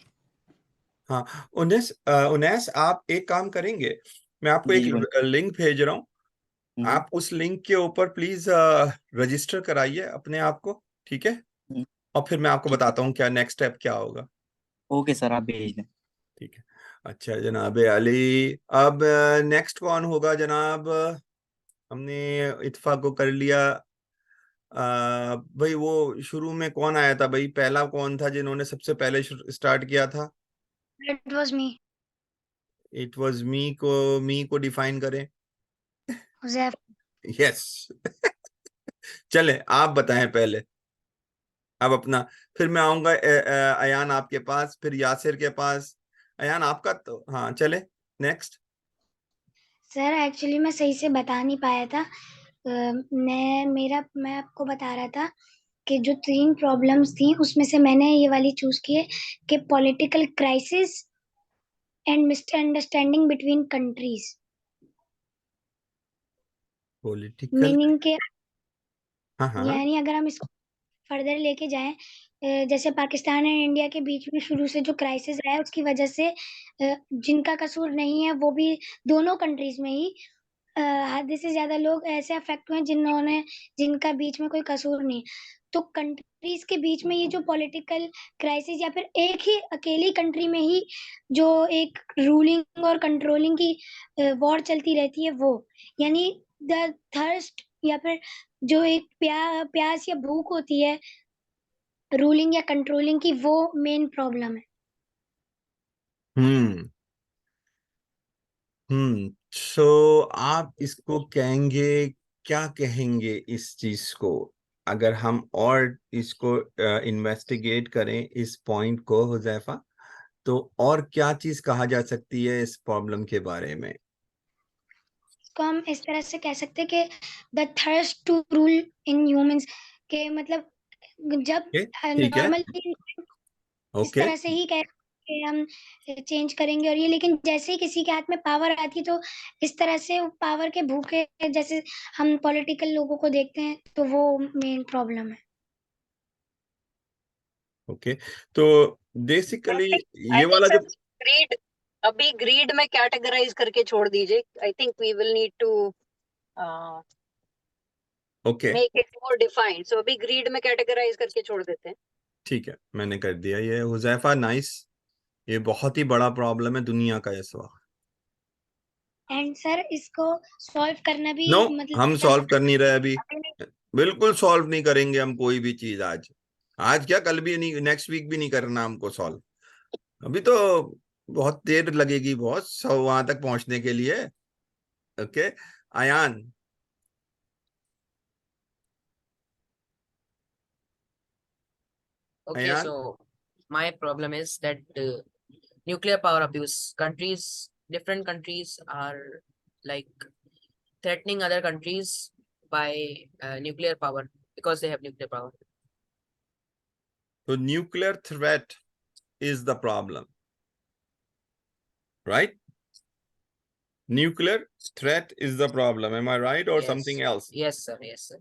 हाँ उनेस, उनेस आप एक काम करेंगे, मैं आपको जी एक जी बोलिए। लिंक भेज रहा हूँ, हम्म, आप उस लिंक के ऊपर प्लीज रजिस्टर कराइए अपने आप को, ठीक है। हम्म, और फिर मैं आपको ठीक है। बताता हूँ क्या नेक्स्ट स्टेप क्या होगा। ओके सर, आप भेज दें। ठीक है, अच्छा जनाब अली, अब नेक्स्ट कौन होगा जनाब? हमने इत्फा को कर लिया। भाई वो शुरू में कौन आया था भाई, पहला कौन था जिन्होंने सबसे पहले स्टार्ट किया था? It was me, it was me को डिफाइन करें। Joseph. यस। चले आप बताएं पहले, अब अपना, फिर मैं आऊंगा अयान आपके पास, फिर यासिर के पास। अयान आपका तो हाँ चले, नेक्स्ट। सर एक्चुअली मैं सही से बता नहीं पाया था। मैं आपको बता रहा था कि जो 3 प्रॉब्लम्स थी उसमें से मैंने ये वाली चूज की है कि political crisis and misunderstanding between countries. Political, meaning के, हाँ हाँ यानी अगर हम इसको फर्दर लेके जाएं, जैसे पाकिस्तान और इंडिया के बीच में शुरू से जो क्राइसिस रहा है उसकी वजह से जिनका कसूर नहीं है वो भी दोनों कंट्रीज में ही आधे से ज्यादा लोग ऐसे अफेक्ट हुए जिनका बीच में कोई कसूर नहीं। तो कंट्रीज के बीच में ये जो पॉलिटिकल क्राइसिस या फिर एक ही अकेली कंट्री में ही जो एक रूलिंग और कंट्रोलिंग की वॉर चलती रहती है, वो यानी द थर्स्ट या फिर जो एक प्यास या भूख होती है रूलिंग या कंट्रोलिंग की, वो मेन प्रॉब्लम है। हम्म सो आप इसको कहेंगे, क्या कहेंगे इस चीज को, अगर हम और इसको इन्वेस्टिगेट करें इस पॉइंट को हुजैफा, तो और क्या चीज कहा जा सकती है इस प्रॉब्लम के बारे में? इसको हम इस तरह से कह सकते हैं कि the thirst to rule in humans, के मतलब जब ठीक है, नॉर्मली इस ओके। तरह से ही कह कि हम चेंज करेंगे और ये, लेकिन जैसे ही किसी के हाथ में पावर आती है तो इस तरह से पावर के भूखे जैसे हम पॉलिटिकल लोगों को देखते हैं, तो वो मेन प्रॉब्लम है। ओके, तो बेसिकली आई ये थिंक वाला सर जो, ग्रीड, अभी ग्रीड में कैटेगराइज करके छोड़ दीजिए। I think we will need to okay make it more defined, so अभी ग्रीड में कैटेगराइज करके छोड़ देते हैं। ठीक है, मैंने कर दिया ये हुजैफा, नाइस। ये बहुत ही बड़ा प्रॉब्लम है दुनिया का इस वक्त। एंड सर इसको सॉल्व करना भी नो, मतलब हम सॉल्व कर नहीं रहे अभी, बिल्कुल सॉल्व नहीं करेंगे हम कोई भी चीज आज। आज क्या, कल भी नहीं, नेक्स्ट वीक भी नहीं करना हमको सॉल्व। अभी तो बहुत देर लगेगी बहुत वहां तक पहुंचने के लिए। Okay Ayan. Okay, Ayan so my problem is that nuclear power abuse countries, different countries are like threatening other countries by nuclear power because they have nuclear power. So nuclear threat is the problem, right? Nuclear threat is the problem. Am I right or something Yes, else? yes, sir. Yes, sir.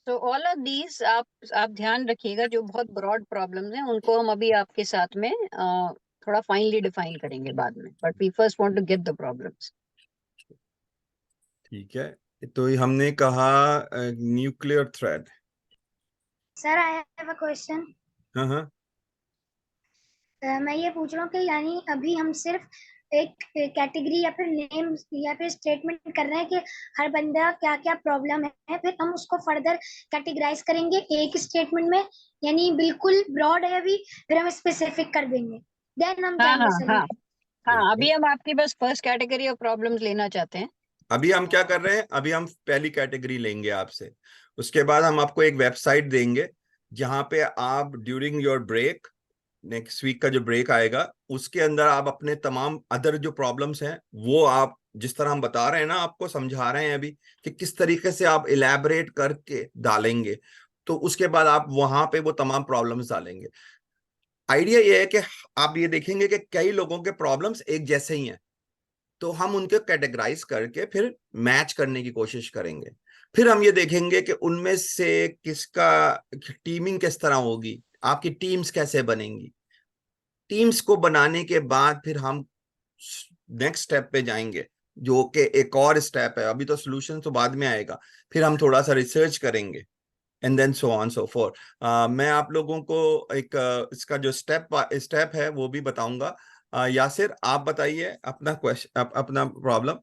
So all of these आप ध्यान रखिएगा, जो बहुत broad problems हैं उनको हम अभी आपके साथ में थोड़ा फाइनली डिफाइन करेंगे बाद में, but we first want to get the problems. ठीक है, तो हमने कहा nuclear threat. Sir I have a question. हाँ हाँ मैं ये पूछ रहा हूँ कि यानी अभी हम सिर्फ एक कैटेगरी या फिर नेम या फिर स्टेटमेंट कर रहे हैं कि हर बंदा क्या क्या प्रॉब्लम है, फिर हम उसको फर्दर कैटेगराइज करेंगे एक स्टेटमेंट में, यानी बिल्कुल ब्रॉड है अभी, फिर हम स्पेसिफिक कर देंगे, देन हम हाँ जाएंगे हाँ हाँ सर। हाँ, अभी हम आपकी बस फर्स्ट कैटेगरी ऑफ प्रॉब्लम्स लेना चाहते हैं। अभी हम क्या कर रहे हैं, अभी हम पहली कैटेगरी लेंगे आपसे, उसके बाद हम आपको एक वेबसाइट देंगे जहां पे आप during your break, next week का जो ब्रेक आएगा उसके अंदर आप अपने तमाम अदर जो प्रॉब्लम्स हैं वो आप जिस तरह हम बता रहे हैं ना, आपको समझा रहे हैं अभी कि किस तरीके से आप इलैबोरेट करके डालेंगे, तो उसके बाद आप वहां पे वो तमाम प्रॉब्लम्स डालेंगे। आइडिया ये है कि आप ये देखेंगे कि कई लोगों के प्रॉब्लम्स एक जैसे ही हैं, तो हम उनके कैटेगराइज करके फिर मैच करने की कोशिश करेंगे। फिर हम ये देखेंगे कि उनमें से किसका टीमिंग किस तरह होगी, आपकी टीम्स कैसे बनेंगी। टीम्स को बनाने के बाद फिर हम नेक्स्ट स्टेप पे जाएंगे, जो कि एक और स्टेप है, अभी तो सॉल्यूशन तो बाद में आएगा। फिर हम थोड़ा सा रिसर्च करेंगे and then so on so fourth. मैं आप लोगों को एक इसका जो स्टेप है वो भी बताऊंगा। यासिर आप बताइए अपना क्वेश्चन, अपना प्रॉब्लम।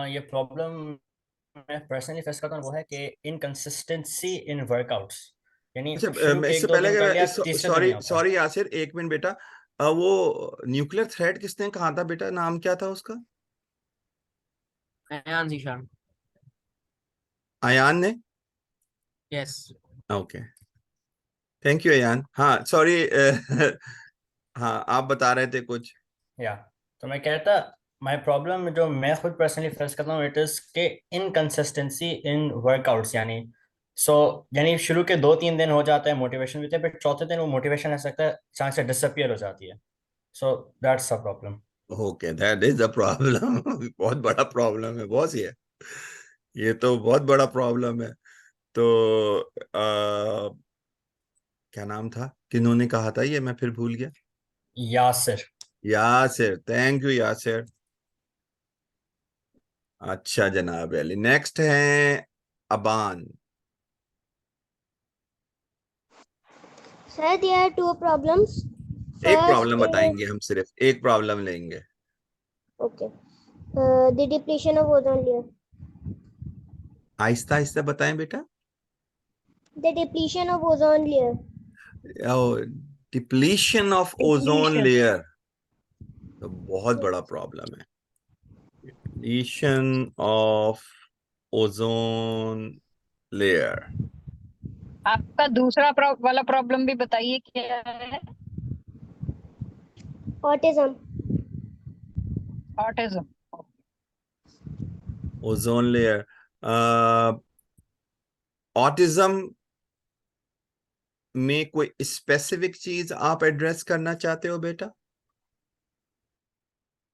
ये प्रॉब्लम मैं पर्सनली फेस करता हूँ वो है कि इनकंसिस्टेंसी इन वर्कआउट्स, यानी अच्छा शुरू के इससे एक दो पहले दिन कर लिया, तीसरे दिन नहीं सॉरी होता। सॉरी यासिर, एक मिनट बेटा, वो न्यूक्लियर थ्रेट किसने कहा था बेटा, नाम क्या था उसका? अयान जीशान। अयान ने? Yes. Okay thank you Ayan. हाँ सॉरी हाँ आप बता रहे थे कुछ। या तो मैं कहता माय प्रॉब्लम जो मैं खुद पर्सनली फेस करता हूँ इट इज के इनकंसिस्टेंसी इन वर्कआउट्स, यानी यानी शुरू के 2-3 दिन हो जाता है मोटिवेशन भी, फिर चौथे दिन वो मोटिवेशन ऐसा सकता है अचानक से डिसअपियर हो जाती है। So that's a problem. Okay that is the problem बहुत बड़ा प्रॉब्लम है बॉस ये तो बहुत बड़ा प्रॉब्लम है। तो क्या नाम था, किन्होंने कहा था ये, मैं फिर भूल गया। यासिर। Yasir, thank you Yasir. अच्छा जनाब अली, नेक्स्ट है Aban. Sir, there are two problems. एक First प्रॉब्लम बताएंगे हम, सिर्फ एक प्रॉब्लम लेंगे। okay, the depletion of ozone layer. Aahista Aahista बताएं बेटा। The depletion of ozone layer. Depletion of ozone Depletion. Layer तो बहुत बड़ा प्रॉब्लम है। Depletion of ozone layer. आपका दूसरा वाला प्रॉब्लम भी बताइए क्या है? Autism. Autism. Ozone layer, autism में कोई स्पेसिफिक चीज आप एड्रेस करना चाहते हो बेटा?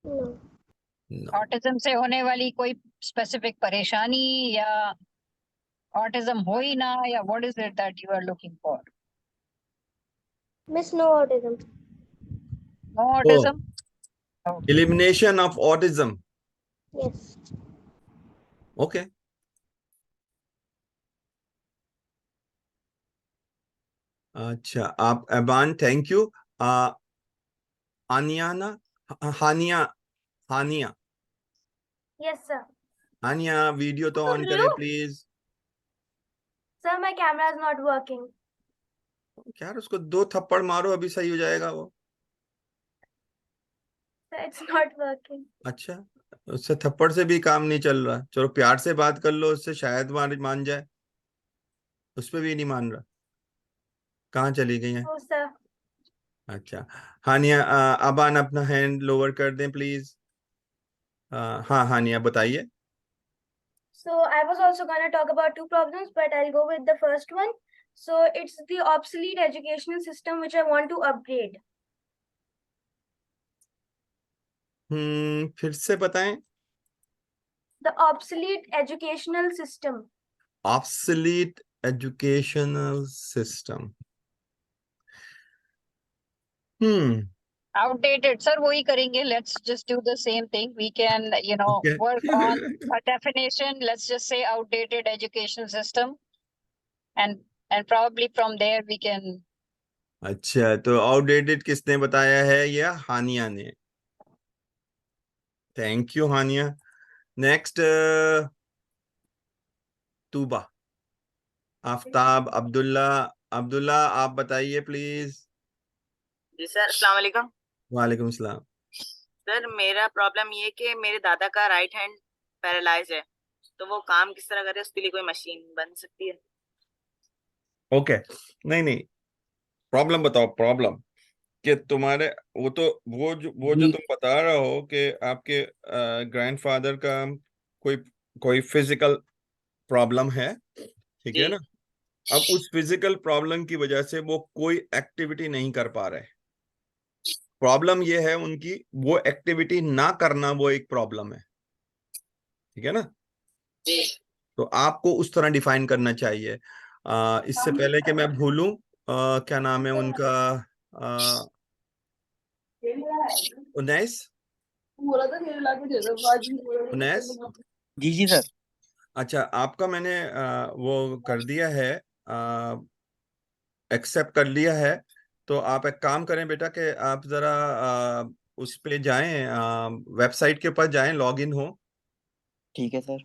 No. ऑटिज्म से होने वाली कोई स्पेसिफिक परेशानी, या ऑटिज्म हो ही ना, या what is it that you are looking for? Miss, no autism. No autism. Elimination of autism. Yes. Okay अच्छा आप Aban, thank you. Aniyana, Haniya, Haniya, Yes, sir. Haniya video तो ऑन करें please. Sir, my camera is not working. यार उसको 2 थप्पड़ मारो, अभी सही हो जाएगा वो। It's not working. अच्छा, उससे थप्पड़ से भी काम नहीं चल रहा। चलो प्यार से बात कर लो उससे, शायद मान जाए। उस पे भी नहीं मान रहा। कहाँ चली गई है? No, sir. अच्छा, हानिया, अबान अपना हैंड लोअर कर दें प्लीज। हाँ हानिया बताइए। So I was also gonna talk about two problems, but I'll go with the first one. So it's the obsolete educational system which I want to upgrade. फिर से बताएं। The obsolete educational system. Obsolete educational system. Outdated, sir, वही करेंगे. Let's just do the same thing. We can, Okay. work on a definition. Let's just say outdated education system, and probably from there we can. अच्छा, तो outdated किसने बताया है? ये हानिया ने। Thank you Hania. Next Tuba, Aftab, Abdullah. Abdullah आप बताइए प्लीज। जी सर, अस्सलाम वालेकुम। वालेकुम सलाम। सर मेरा प्रॉब्लम ये कि मेरे दादा का राइट हैंड पैरालाइज है, तो वो काम किस तरह करे, उसके लिए कोई मशीन बन सकती है? ओके, नहीं प्रॉब्लम बताओ। प्रॉब्लम कि तुम्हारे वो जो तुम बता रहे हो कि आपके ग्रैंडफादर का कोई फिजिकल प्रॉब्लम है, ठीक है जी ना? अब उस फिजिकल प्रॉब्लम की वजह से वो कोई एक्टिविटी नहीं कर पा रहे। प्रॉब्लम ये है उनकी, वो एक्टिविटी ना करना वो एक प्रॉब्लम है, ठीक है ना? जी तो आपको उस तरह डिफाइन करना चाहिए। इससे पहले कि मैं भूलूं, क्या नाम है उनका? उनैस। उनैस। जी जी सर। अच्छा, आपका मैंने वो कर दिया है, एक्सेप्ट कर लिया है। तो आप एक काम करें बेटा कि आप जरा उस पे जाएं, वेबसाइट के ऊपर जाएं, लॉग इन हो। ठीक है सर।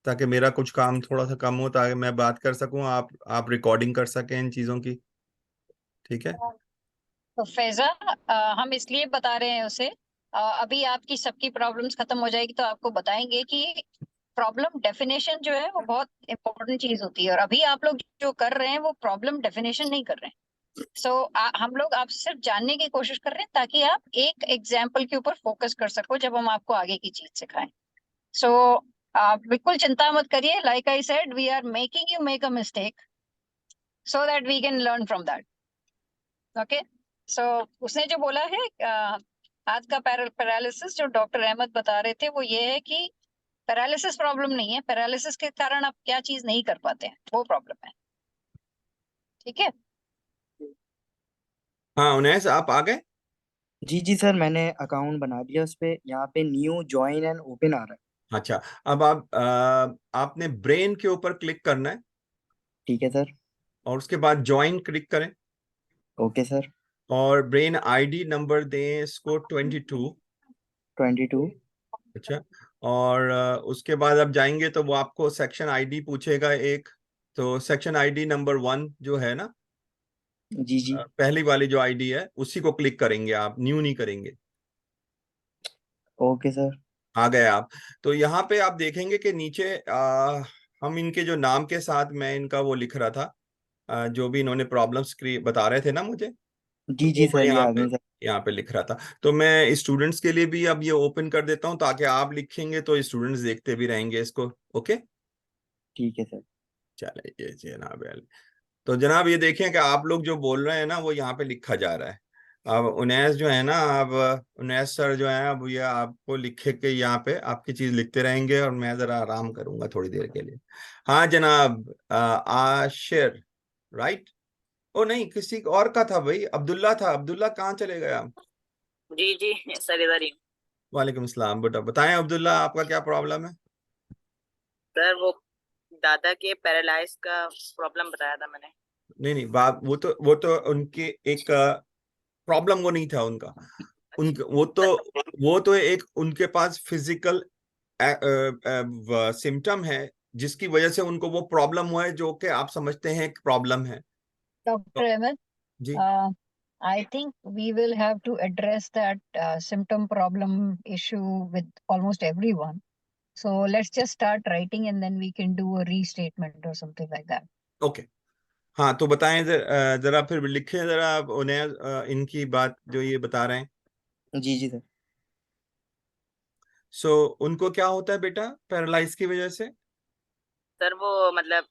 ताकि मेरा कुछ काम थोड़ा सा कम हो, ताकि मैं बात कर सकूं, आप रिकॉर्डिंग कर सकें इन चीजों की, ठीक है? तो फैजा, हम इसलिए बता रहे हैं उसे, अभी आपकी सबकी प्रॉब्लम्स खत्म हो जाएगी तो आपको बताएंगे कि प्रॉब्लम डेफिनेशन जो है वो बहुत इंपॉर्टेंट चीज होती है, और अभी आप लोग जो कर रहे हैं वो प्रॉब्लम डेफिनेशन नहीं कर रहे हैं। सो हम लोग आप सिर्फ जानने की कोशिश कर रहे हैं ताकि आप एक एग्जाम्पल के ऊपर फोकस कर सको जब हम आपको आगे की चीज सिखाएं। सो आप बिल्कुल चिंता मत करिए, like I said, we are making you make a mistake so that we can learn from that. Okay, so उसने जो बोला है हाथ का पैरालिसिस, जो डॉक्टर अहमद बता रहे थे, वो ये है कि पैरालिसिस प्रॉब्लम नहीं है, पैरालिसिस के कारण आप क्या चीज नहीं कर पाते हैं वो प्रॉब्लम है, ठीक है? हाँ उनैस, आप आ गए? जी जी सर, मैंने अकाउंट बना दिया उस पे। यहाँ पे न्यू ज्वाइन एंड ओपन आ रहा है। अच्छा, अब आपने ब्रेन के ऊपर क्लिक करना है, ठीक है सर। और उसके बाद ज्वाइन क्लिक करें, ओके सर। और ब्रेन आईडी नंबर दें इसको 22। 22। अच्छा, और उसके बाद आप जाएंगे तो वो आपको सेक्शन आईडी पूछेगा एक। तो सेक्शन आईडी नंबर 1 जो है ना, जी जी। पहली वाली जो आईडी है उसी को क्लिक करेंगे आप, न्यू नहीं करेंगे। Okay sir. आ गए आप? तो यहाँ पे आप देखेंगे कि नीचे हम इनके जो नाम के साथ मैं इनका वो लिख रहा था, जो भी इन्होंने प्रॉब्लम्स बता रहे थे ना मुझे, जी वो जी मैं सर, ये आ गए सर। यहाँ पे लिख रहा था। तो मैं स्टूडेंट्स के लिए भी अब ये ओपन कर देता हूँ, ताकि आप लिखेंगे तो स्टूडेंट्स देखते भी रहेंगे इसको। ओके, ठीक है सर। चले ये जनाब। तो जनाब ये देखें कि आप लोग जो बोल रहे हैं ना वो यहाँ पे लिखा जा रहा है। अब उनैस जो है ना, अब उनैस सर जो है, अब ये आपको लिखे के यहाँ पे आपकी चीज लिखते रहेंगे, और मैं जरा आराम करूंगा थोड़ी देर के लिए। हाँ जनाब, आशिर, राइट? ओ नहीं, किसी और का था भाई, अब्दुल्ला था। अब्दुल्ला कहाँ चले गए आप? जी जी सर, इधर ही हूँ। वालेकुम सलाम बेटा, बताएं अब्दुल्ला, आपका क्या प्रॉब्लम है? सर वो दादा के पैरालाइज का प्रॉब्लम बताया था मैंने। नहीं बात, वो तो उनके एक प्रॉब्लम वो नहीं था उनका। उनके वो तो एक उनके पास फिजिकल सिम्टम है जिसकी वजह से उनको वो प्रॉब्लम हुआ है जो कि आप समझते हैं एक प्रॉब्लम है। Doctor Ahmad, ji I think we will have to address that symptom problem issue with almost everyone. So let's just start writing and then we can do a restatement or something like that. Okay हाँ, तो बताएं जरा फिर लिखें जरा आप उन्हें इनकी बात जो ये बता रहे हैं। जी जी सर। सो उनको क्या होता है बेटा पैरालाइज की वजह से? सर वो मतलब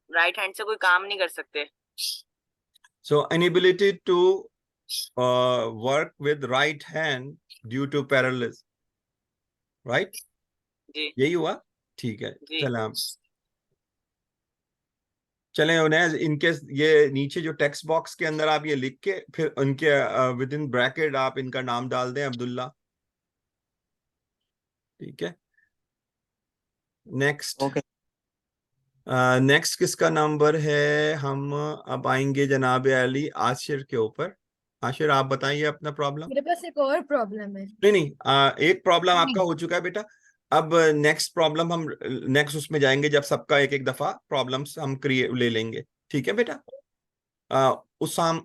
राइट हैंड से कोई काम नहीं कर सकते। So inability to work with right hand due to paralysis, right? जी यही हुआ, ठीक है। जी चलें आप चलें उन्हें इनके ये नीचे जो टेक्स्ट बॉक्स के अंदर आप ये लिख के फिर उनके विद इन ब्रैकेट आप इनका नाम डाल दें, अब्दुल्ला, ठीक है। Next okay. नेक्स्ट किसका नंबर है? हम अब आएंगे जनाब अली आशिर के ऊपर। आशिर आप बताइए अपना प्रॉब्लम। मेरे पास एक और प्रॉब्लम है। नहीं, एक प्रॉब्लम आपका हो चुका है बेटा। अब नेक्स्ट प्रॉब्लम हम नेक्स्ट उसमें जाएंगे जब सबका एक एक दफा प्रॉब्लम्स हम क्रिएट ले लेंगे, ठीक है बेटा। उस्मान।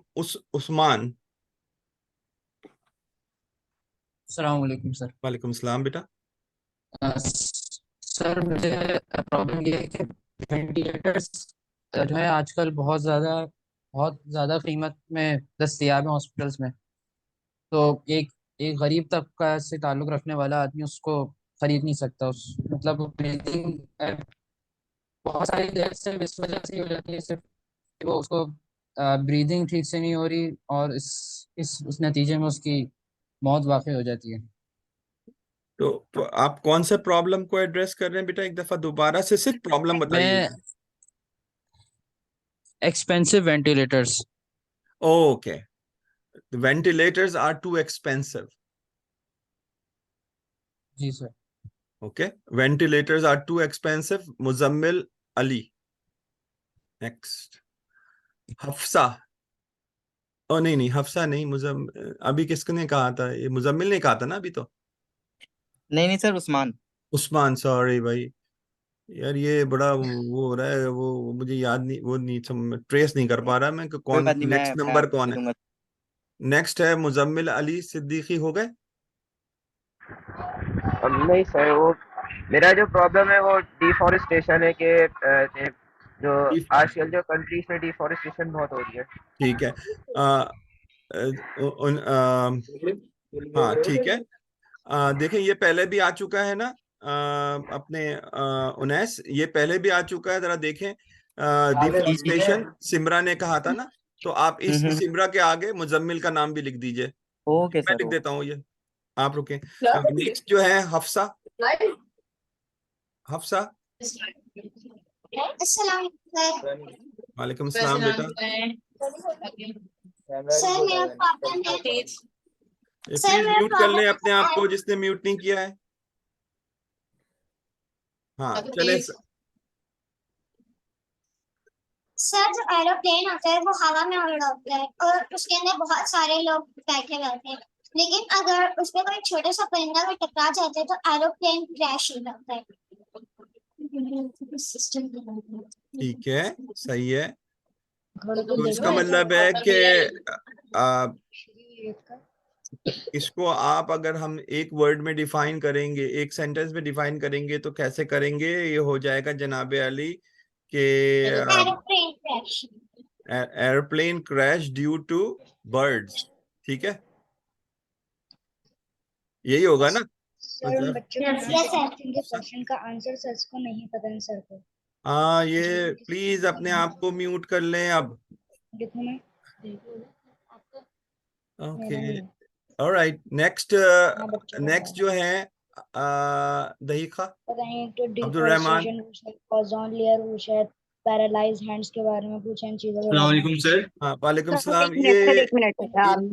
अस्सलाम वालेकुम सर। वालेकुम सलाम बेटा। सर मुझे प्रॉब्लम ये है कि वेंटिलेटर्स जो है आजकल बहुत ज़्यादा कीमत में दस्तयाब है हॉस्पिटल्स में। तो एक एक गरीब तबका से ताल्लुक़ रखने वाला आदमी उसको खरीद नहीं सकता। उस मतलब ब्रीदिंग बहुत सारी देर से इस वजह से हो जाती है सिर्फ कि वो उसको ब्रीदिंग ठीक से नहीं हो रही और इस नतीजे में उसकी मौत वाक़ई हो जाती है। तो आप कौन से प्रॉब्लम को एड्रेस कर रहे हैं बेटा? एक दफा दोबारा से सिर्फ प्रॉब्लम बताइए। मैं expensive ventilators. Okay, ventilators are too expensive. जी sir. Okay, ventilators are too expensive. Muzammil Ali. Next Hafsa. ओ नहीं हफ्सा नहीं, अभी किसने कहा था? ये मुजम्मिल ने कहा था ना अभी तो। नहीं सर, उस्मान। उस्मान, सॉरी भाई यार, ये बड़ा वो हो रहा है, वो मुझे याद नहीं, वो नहीं ट्रेस नहीं कर पा रहा मैं कि कोई कौन बात नहीं, नेक्स्ट मैं नंबर आपको कौन दे है। दूंगा। नेक्स्ट है मुजम्मिल अली सिद्दीकी। हो गए? नहीं सर, वो मेरा जो प्रॉब्लम है वो डिफॉरेस्टेशन है कि जो आजकल जो कंट्रीज में डिफॉरेस्टेशन बहुत हो रही है। ठीक है। हाँ ठीक है। देखें ये पहले भी आ चुका है ना, अपने उनैस, ये पहले भी आ चुका है, जरा देखें। डिफॉरेस्टेशन सिमरा ने कहा था ना, तो आप इस सिमरा के आगे मुजम्मिल का नाम भी लिख दीजिए। ओके मैं सर। लिख देता हूँ ये, आप रुकें। नेक्स्ट जो है हफ्सा। हफ्सा। वालेकुम सलाम बेटा। सर मेरा प्रॉब्लम है। प्लीज म्यूट कर लें अपने आप को जिसने म्यूट नहीं किया है। हाँ चले। सर जो एरोप्लेन होता है वो हवा में उड़ होता है और उसके अंदर बहुत सारे लोग बैठे रहते हैं, लेकिन अगर उसमें कोई छोटा सा परिंदा भी टकरा जाता है तो एरोप्लेन क्रैश हो जाता है। ठीक है, सही है। तो इसका मतलब है कि इसको आप अगर हम एक वर्ड में डिफाइन करेंगे, एक सेंटेंस में डिफाइन करेंगे तो कैसे करेंगे? ये हो जाएगा जनाब अली के airplane crash due to birds, ठीक है, यही होगा ना? सर उन बच्चों के क्वेश्चन का आंसर सर को नहीं पता है सर को। हाँ, ये प्लीज अपने आप को म्यूट कर लें अब। देखो मैं ओके, ऑलराइट। नेक्स्ट जो है दहीका अब्दुल रहमान। ओजोन लेयर वो शायद पैरालाइज हैंड्स के बारे में पूछा इन चीजों के बारे में। सर। हाँ वालेकुम सलाम। एक मिनट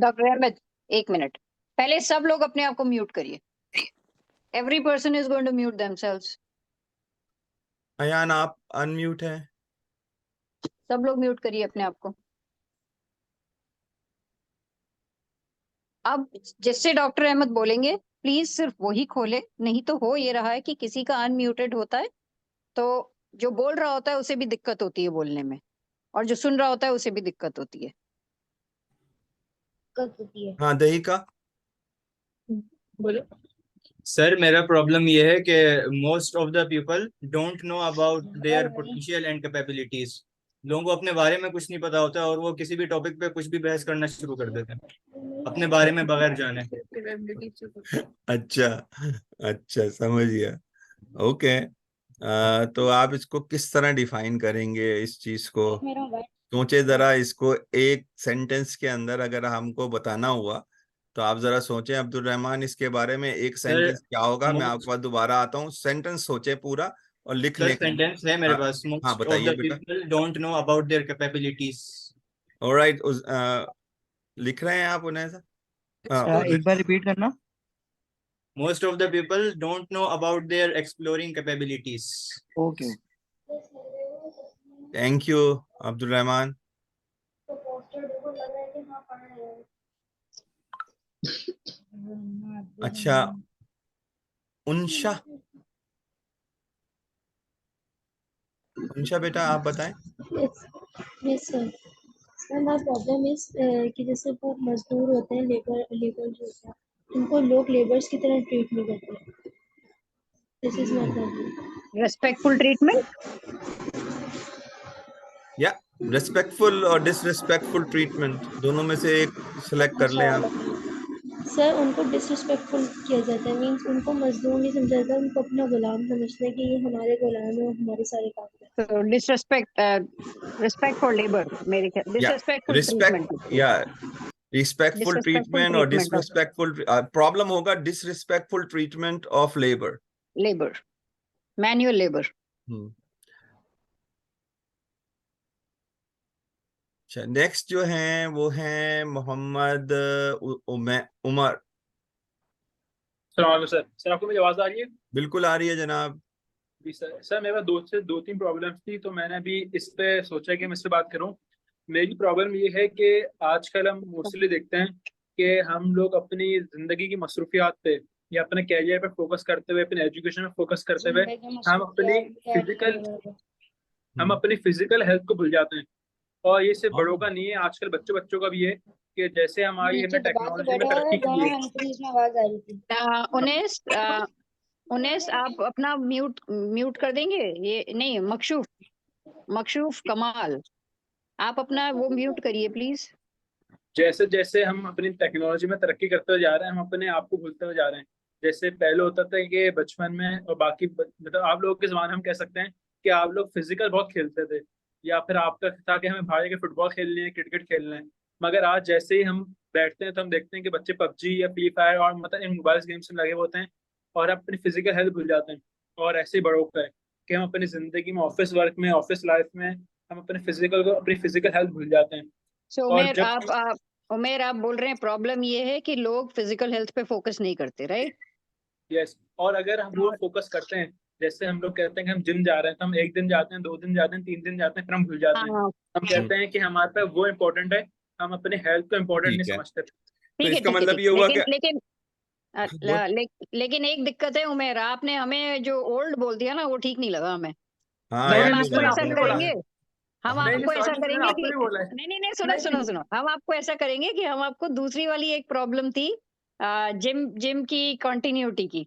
डॉक्टर अहमद, एक मिनट पहले सब लोग अपने आप को म्यूट करिए। Every person is going to mute themselves. Ayan आप अनम्यूट हैं। सब लोग म्यूट करिए अपने आप को। अब जिससे डॉक्टर अहमद बोलेंगे प्लीज सिर्फ वही खोले, नहीं तो हो ये रहा है कि किसी का अनम्यूटेड होता है तो जो बोल रहा होता है उसे भी दिक्कत होती है बोलने में, और जो सुन रहा होता है उसे भी दिक्कत होती है। हाँ दही का बोलो सर। मेरा प्रॉब्लम ये है कि most of the people don't know about their potential and capabilities. लोगों को अपने बारे में कुछ नहीं पता होता और वो किसी भी टॉपिक पे कुछ भी बहस करना शुरू कर देते हैं अपने बारे में बगैर जाने। अच्छा अच्छा, समझ गया। ओके, तो आप इसको किस तरह डिफाइन करेंगे इस चीज को? सोचे जरा इसको एक सेंटेंस के अंदर अगर हमको बताना हुआ तो आप जरा सोचें अब्दुल रहमान, इसके बारे में एक सेंटेंस क्या होगा। मैं आपके पास दोबारा आता हूँ, सेंटेंस सोचे पूरा और लिख सर लें। सेंटेंस है मेरे पास, हाँ मोस्ट ऑफ बताइए द बेटा। People don't know about their capabilities. Alright, लिख रहे हैं आप उन्हें? एक बार रिपीट करना। Most of the people don't know about their exploring capabilities. Okay, thank you Abdul Rahman. अच्छा, उनशा बेटा आप बताएं। Yes sir. Sir my problem is कि जैसे वो मजदूर होते हैं, लेबर जो होता है, उनको लोग लेबर्स की तरह ट्रीट नहीं करते। This is my problem. Respectful treatment या रिस्पेक्टफुल और डिसरिस्पेक्टफुल ट्रीटमेंट, दोनों में से एक सिलेक्ट कर लें आप। सर उनको डिसरिस्पेक्टफुल किया जाता है, मींस उनको मजदूर नहीं समझा जाता, उनको अपना गुलाम समझते हैं कि ये हमारे गुलाम है, हमारे सारे काम करते हैं। तो रिस्पेक्ट फॉर लेबर, मेरे ख्याल डिसरिस्पेक्टफुल ट्रीटमेंट। रिस्पेक्टफुल ट्रीटमेंट और ट्रीटमेंट ऑफ डिसरिस्पेक्टफुल प्रॉब्लम होगा disrespectful treatment of labour, manual labour. अच्छा, नेक्स्ट जो है वो है मोहम्मद उमर। सर सर आपको मेरी आवाज आ रही है? बिल्कुल आ रही है जनाब। जी सर। सर मेरे पास दो तीन प्रॉब्लम्स थी, तो मैंने अभी इस पे सोचा कि मैं इससे बात करूं। मेरी प्रॉब्लम ये है कि आजकल हम मोस्टली देखते हैं कि हम लोग अपनी जिंदगी की मसरूफियात पे या अपने कैरियर पे फोकस करते हुए, अपने एजुकेशन में फोकस करते हुए हम अपनी फिजिकल हेल्थ को भूल जाते हैं। और ये सिर्फ बड़ों का नहीं है, आजकल बच्चों का भी है कि जैसे हमने टेक्नोलॉजी में तरक्की की है। उनेस आप अपना म्यूट कर देंगे? ये नहीं, मकशूफ कमाल, आप अपना वो म्यूट करिए प्लीज। जैसे जैसे हम अपनी टेक्नोलॉजी में तरक्की करते हुए जा रहे हैं, हम अपने आप को भूलते हुए जा रहे हैं। जैसे पहले होता था कि बचपन में और बाकी मतलब आप लोगों के ज़माने हम कह सकते हैं कि आप लोग फिजिकल बहुत खेलते थे, या फिर आपका था कि हमें बाहर के फुटबॉल खेलने हैं, क्रिकेट खेलना है। मगर आज जैसे ही हम बैठते हैं तो हम देखते हैं कि बच्चे पबजी या फ्री फायर और मतलब इन मोबाइल गेम्स में लगे होते हैं और अपनी फिजिकल हेल्थ भूल जाते हैं। और ऐसे ही बड़ों का है कि हम अपनी जिंदगी में, ऑफिस वर्क में, ऑफिस लाइफ में हम अपने अपनी फिजिकल हेल्थ भूल जाते हैं। सो उमेर आप बोल रहे हैं प्रॉब्लम ये है कि लोग फिजिकल हेल्थ पे फोकस नहीं करते, राइट? यस। और अगर हम लोग फोकस करते हैं, जैसे हम लोग कहते हैं कि हम जिम जा रहे हैं, तो हम 1 दिन जाते हैं, 2 दिन जाते हैं, 3 दिन जाते हैं, फिर हम भूल जाते हैं। हम कहते हैं कि हमारे पे वो इम्पोर्टेंट है, हम अपने हेल्थ को इम्पोर्टेंट नहीं समझते। तो इसका मतलब ये हुआ कि लेकिन एक दिक्कत है उमेर, आपने हमें जो ओल्ड बोल दिया ना, वो ठीक नहीं लगा हमें। हाँ, हम आपको ऐसा करेंगे, हम आपको ऐसा करेंगे कि नहीं सुनो, हम आपको ऐसा करेंगे कि हम आपको दूसरी वाली एक प्रॉब्लम थी जिम की कंटिन्यूटी की,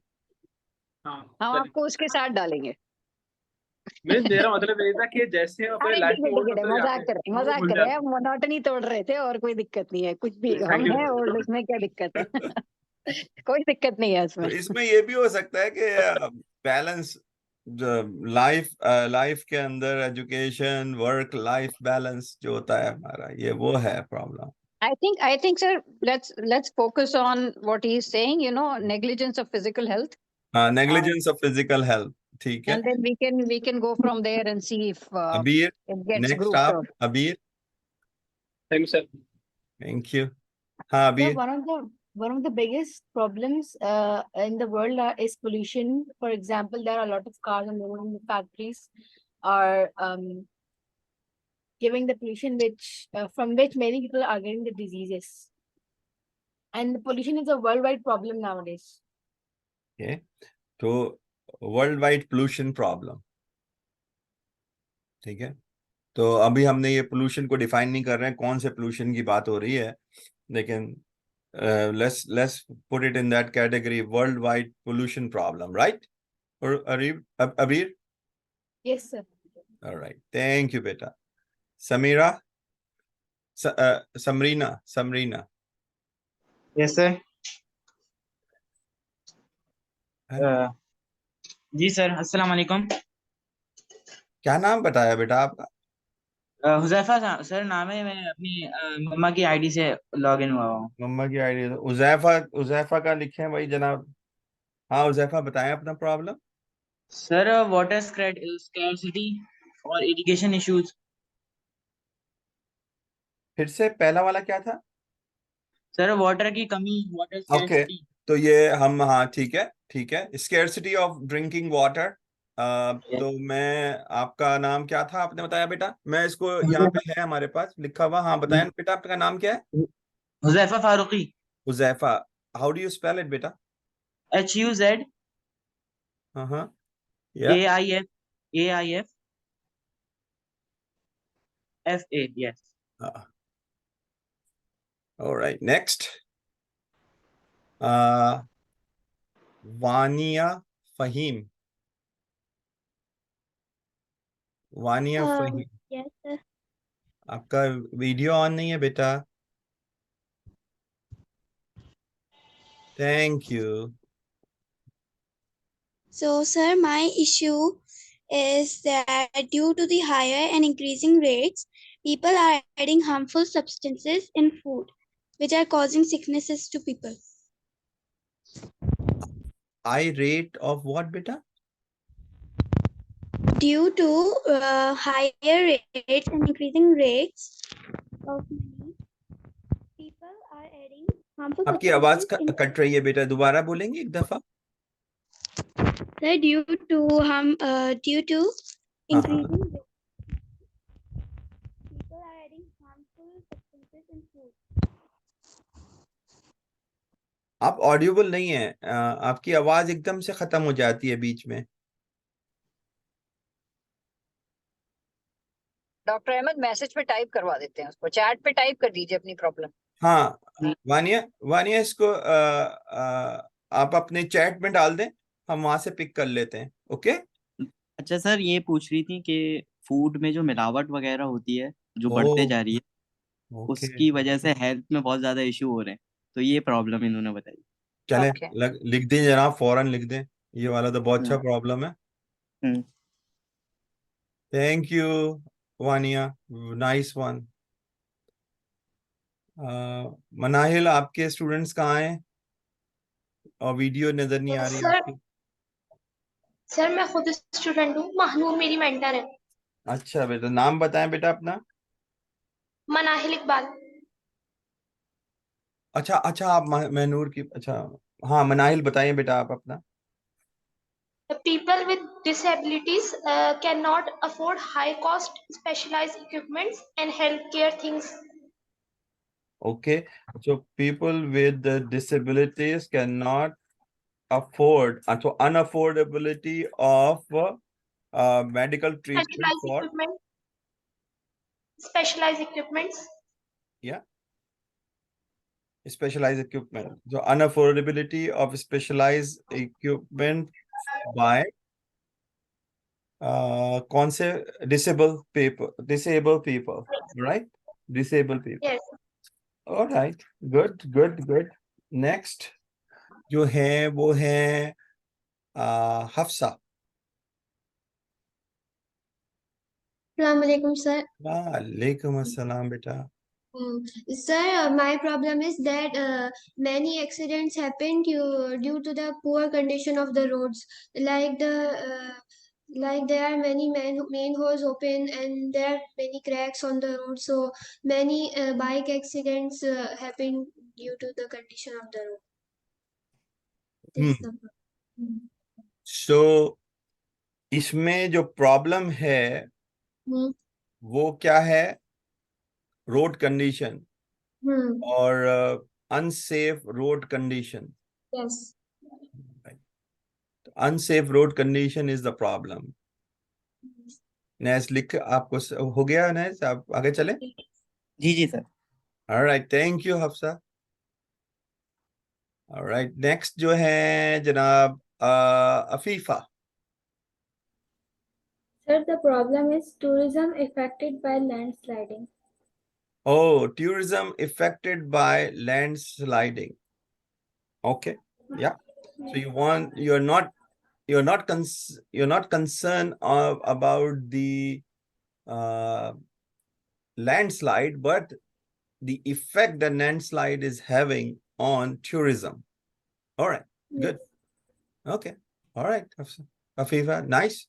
हम आपको उसके साथ डालेंगे। मेरा मतलब ये था कि जैसे अपने लाइफ में मजाक कर रहे हैं, मोनोटनी तोड़ रहे थे, और कोई दिक्कत नहीं है, कुछ भी हम हैं ओल्ड, उसमें क्या दिक्कत है? कोई दिक्कत नहीं है इसमें। तो इसमें ये भी हो सकता है कि बैलेंस लाइफ के अंदर एजुकेशन वर्क लाइफ बैलेंस जो होता है हमारा, ये वो है problem. I think sir, let's focus on what he is saying, negligence of physical health. Negligence of physical health, ठीक है। And then we can go from there and see if अबीर, it gets next grouped आप up. अबीर। Thank you sir. Thank you. हाँ अबीर। One of the biggest problems in the world is pollution. For example, there are a lot of cars on the road, and the factories are giving the pollution from which many people are getting the diseases. And the pollution is a worldwide problem nowadays. Okay. तो world wide pollution problem, ठीक है, तो अभी हमने ये pollution को define नहीं कर रहे हैं कौन से पोल्यूशन की बात हो रही है, लेकिन let's put it in that category, worldwide pollution problem, right? Or Abir? Yes, sir. All right, thank you beta. Samira, Samrina. Yes, sir. Ji sir, अस्सलाम वालेकुम। क्या नाम बताया बेटा आपका? हुजैफा सर नाम है, मैं अपनी मम्मा की आईडी से लॉग इन हुआ हूँ। मम्मा की आईडी? उजैफा का लिखे हैं भाई जनाब। हाँ उजैफा, बताएं अपना प्रॉब्लम। सर वाटर स्कैर्सिटी और इरिगेशन इश्यूज। फिर से पहला वाला क्या था? सर वाटर की कमी, वाटर ओके, स्कैर्सिटी। तो ये हम, हाँ ठीक है, स्केर्सिटी ऑफ ड्रिंकिंग वाटर। तो मैं, आपका नाम क्या था आपने बताया बेटा? मैं इसको, यहाँ पे है हमारे पास लिखा हुआ। हाँ बताएं बेटा, आपका नाम क्या है? Huzaifa Farooqui. Uzaifa, how do you spell it बेटा? HUZ हाँ yeah AIF FA, yes. All right, next. Wania Faheem. Wania Faheem, yes sir. आपका वीडियो ऑन नहीं है बेटा। Thank you. So, sir, my issue is that due to the higher and increasing rates, people are adding harmful substances in food, which are causing sicknesses to people. High rate of what beta? Due to higher rates and increasing rates of money, people are adding harmful आपकी आवाज substances in cut रही है बेटा, दोबारा बोलेंगे एक दफा? Sir, due to increasing rates, people are adding harmful substances in food. आप ऑडिबल नहीं है, आपकी आवाज एकदम से खत्म हो जाती है बीच में। डॉक्टर अहमद मैसेज पे टाइप करवा देते हैं, उसको चैट पे टाइप कर दीजिए अपनी प्रॉब्लम। हाँ वानिया इसको आप अपने चैट में डाल दें, हम वहां से पिक कर लेते हैं। ओके। अच्छा सर, ये पूछ रही थी कि फूड में जो मिलावट वगैरह होती है जो ओ, बढ़ते जा रही है, ओके। उसकी वजह से हेल्थ में बहुत ज्यादा इशू हो रहे हैं, तो ये प्रॉब्लम इन्होंने बताई। चले Okay. लिख दें जनाब, फौरन लिख दें, ये वाला तो बहुत अच्छा हम्म। प्रॉब्लम है। हम्म। Thank you Vania, nice one. Manahil, आपके स्टूडेंट्स कहाँ हैं और वीडियो नजर नहीं आ रही सर आपकी? सर मैं खुद स्टूडेंट हूँ, महनूर मेरी मेंटर है। अच्छा बेटा, नाम बताएं बेटा अपना। मनाहिल इकबाल। अच्छा आप महनूर की, अच्छा हाँ मनाहिल बताइए बेटा आप अपना। People with disabilities cannot afford high cost specialized equipments and healthcare things. Okay, so people with the disabilities cannot afford, so unaffordability of medical treatment for, Specialized equipments. yeah, specialized equipment. So unaffordability of specialized equipment by कौन से disabled people, right? Disabled people. Yes. All right, good. Next जो है वो है Hafsa. Assalamualaikum, sir. वालेकुम अस्सलाम बेटा। Sir, my problem is that many accidents happen due to the poor condition of the roads. Like there are many manholes open and there are many cracks on the road. So many bike accidents happen due to the condition of the road. This is the problem. So इसमें जो problem है वो क्या है? Road condition और unsafe road condition. Yes. Unsafe road condition is the problem. नैस लिख आपको हो गया नैस, आप आगे चले। जी जी sir. Alright, thank you Hafsa. Alright, next जो है जनाब Afifa. Sir, the problem is tourism affected by landsliding. Oh, tourism affected by landsliding. Okay, yeah. So you're not concerned about the landslide, but the effect the landslide is having on tourism. All right, good. Okay, all right, Afifa, nice.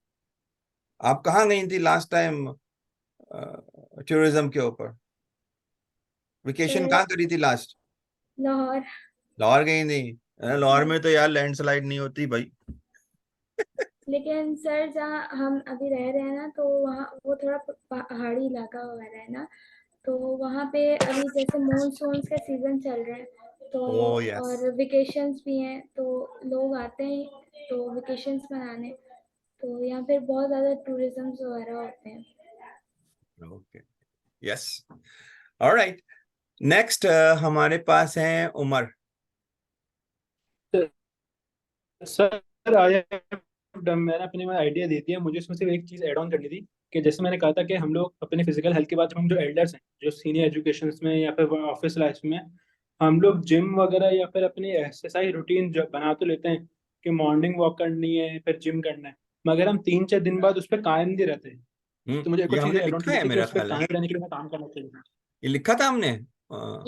आप कहाँ गई थी last time tourism के ऊपर? Vacation कहाँ करी थी last? Lahore. Lahore गई थी? लाहौर में तो यार लैंडस्लाइड नहीं होती भाई। लेकिन सर जहाँ हम अभी रह रहे हैं ना, तो वहाँ वो थोड़ा पहाड़ी इलाका वगैरह है ना, तो वहाँ पे अभी जैसे मॉनसून का सीजन चल रहा है, तो Oh, yes. और वेकेशंस भी हैं, तो लोग आते हैं तो वेकेशंस मनाने, तो यहाँ पे बहुत ज़्यादा टूरिज्म वगैरह होते हैं। Okay, yes. All right. Next हमारे पास है उमर। सर मैंने अपनी आइडिया दे दिया, मुझे इसमें सिर्फ एक चीज़ ऐड ऑन करनी थी कि जैसे मैंने कहा था कि हम लोग अपने फिजिकल हेल्थ के बाद, जब हम जो एल्डर्स हैं जो सीनियर एजुकेशन में या फिर ऑफिस लाइफ में, हम लोग जिम वगैरह या फिर अपनी एक्सरसाइज रूटीन बना तो लेते हैं कि मॉर्निंग वॉक करनी है फिर जिम करना है, मगर हम 3-4 दिन बाद उस पर कायम नहीं रहते। तो मुझे एक ये और चीज़ हमने ऐड ऑन लिखा करनी है थी कि मेरा उस पर ख्याल है, कायम रहने के लिए हमें काम करना चाहिए। ये लिखा था हमने।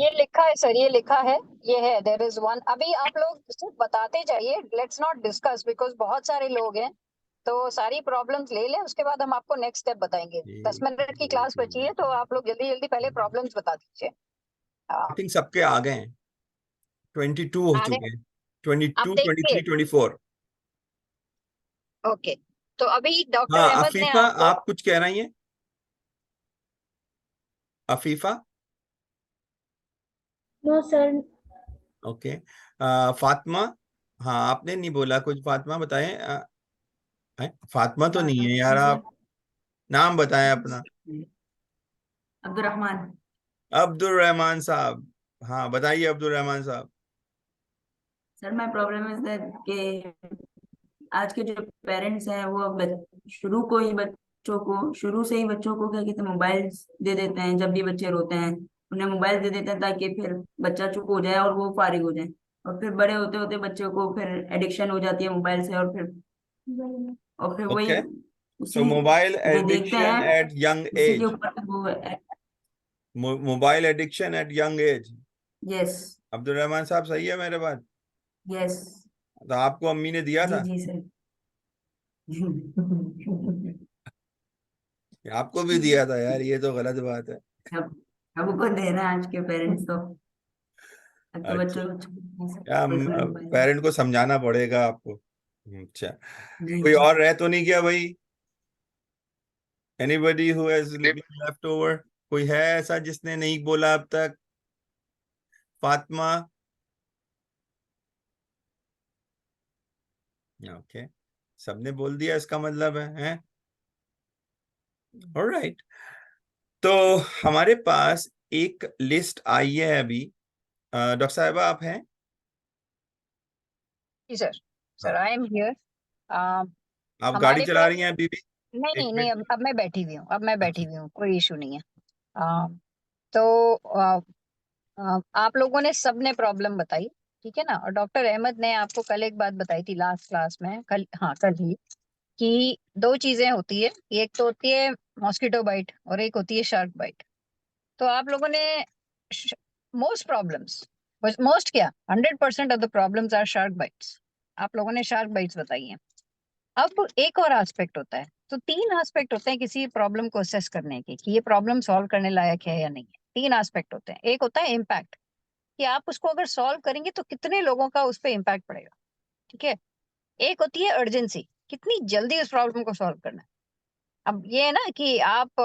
ये लिखा है सर, ये लिखा है, ये है, देयर इज वन। अभी आप लोग सिर्फ बताते जाइए, लेट्स नॉट डिस्कस, बिकॉज बहुत सारे लोग हैं, तो सारी प्रॉब्लम्स ले लें, उसके बाद हम आपको नेक्स्ट स्टेप बताएंगे। 10 मिनट की क्लास बची है, तो आप लोग जल्दी जल्दी पहले प्रॉब्लम्स बता दीजिए। आई थिंक सबके आ गए हैं, 22 हो आने चुके हैं, 22, अब देखिए, 23, 24। ओके, तो अभी डॉक्टर हाँ अहमद ने अफीफा, आपको, आप कुछ कह रही हैं Afifa? No sir. Okay, Fatima, हाँ आपने नहीं बोला कुछ, फातिमा बताएं। फातिमा तो नहीं है यार, आप नाम बताएं अपना। अब्दुल रहमान। अब्दुल रहमान साहब, हाँ बताइए अब्दुल रहमान साहब। Sir my problem is that कि आज के जो पेरेंट्स हैं वो शुरू से ही बच्चों को क्या कहते हैं, मोबाइल दे देते हैं। जब भी बच्चे रोते हैं उन्हें मोबाइल दे देते हैं ताकि फिर बच्चा चुप हो जाए और वो फारिग हो जाए, और फिर बड़े होते होते बच्चों को फिर एडिक्शन हो जाती है मोबाइल से, और फिर वही ओके, उसी सो मोबाइल जो देखते एडिक्शन हैं एट यंग उसी के एज, ऊपर वो। Mobile addiction eight young age. Yes Abdul Rahman साहब, सही है मेरे बात? यस तो आपको अम्मी ने दिया जी था? जी सर। आपको भी दिया था यार, ये तो गलत बात है। सबको दे रहे हैं आज के पेरेंट्स तो, अब तो अच्छा, बच्चों को या कोई फर्क नहीं पड़ता। पेरेंट को समझाना पड़ेगा आपको। अच्छा, जी कोई जी। और रह तो नहीं गया भाई? Anybody who has left over? कोई है ऐसा जिसने नहीं बोला अब तक? फातिमा? ओके, सबने बोल दिया इसका मतलब है? ऑलराइट, तो हमारे पास एक लिस्ट आई है अभी। डॉक्टर साहिबा आप हैं? जी sir, sir I am here. आप गाड़ी हमारे चला पास, रही हैं अभी भी? नहीं एक नहीं, मिनट। अब मैं बैठी हुई हूँ, अब मैं बैठी अच्छा, हुई हूँ, कोई इशू नहीं है। आ, तो आप लोगों ने सबने प्रॉब्लम बताई, ठीक है ना। और डॉक्टर अहमद ने आपको कल एक बात बताई थी लास्ट क्लास में, कल, हाँ कल ही, कि दो चीजें होती है, एक तो होती है मॉस्किटो बाइट और एक होती है शार्क बाइट। तो आप लोगों ने मोस्ट प्रॉब्लम्स, मोस्ट क्या, 100% of the problems are shark bites. आप लोगों ने शार्क बाइट्स बताई हैं। अब एक और एस्पेक्ट होता है, तो 3 एस्पेक्ट होते हैं किसी प्रॉब्लम को असेस करने के, कि ये प्रॉब्लम सॉल्व करने लायक है या नहीं है। 3 एस्पेक्ट होते हैं। एक होता है इम्पैक्ट, कि आप उसको अगर सॉल्व करेंगे तो कितने लोगों का उस पर इम्पैक्ट पड़ेगा, ठीक है। एक होती है अर्जेंसी, कितनी जल्दी उस प्रॉब्लम को सॉल्व करना है। अब ये है ना कि आप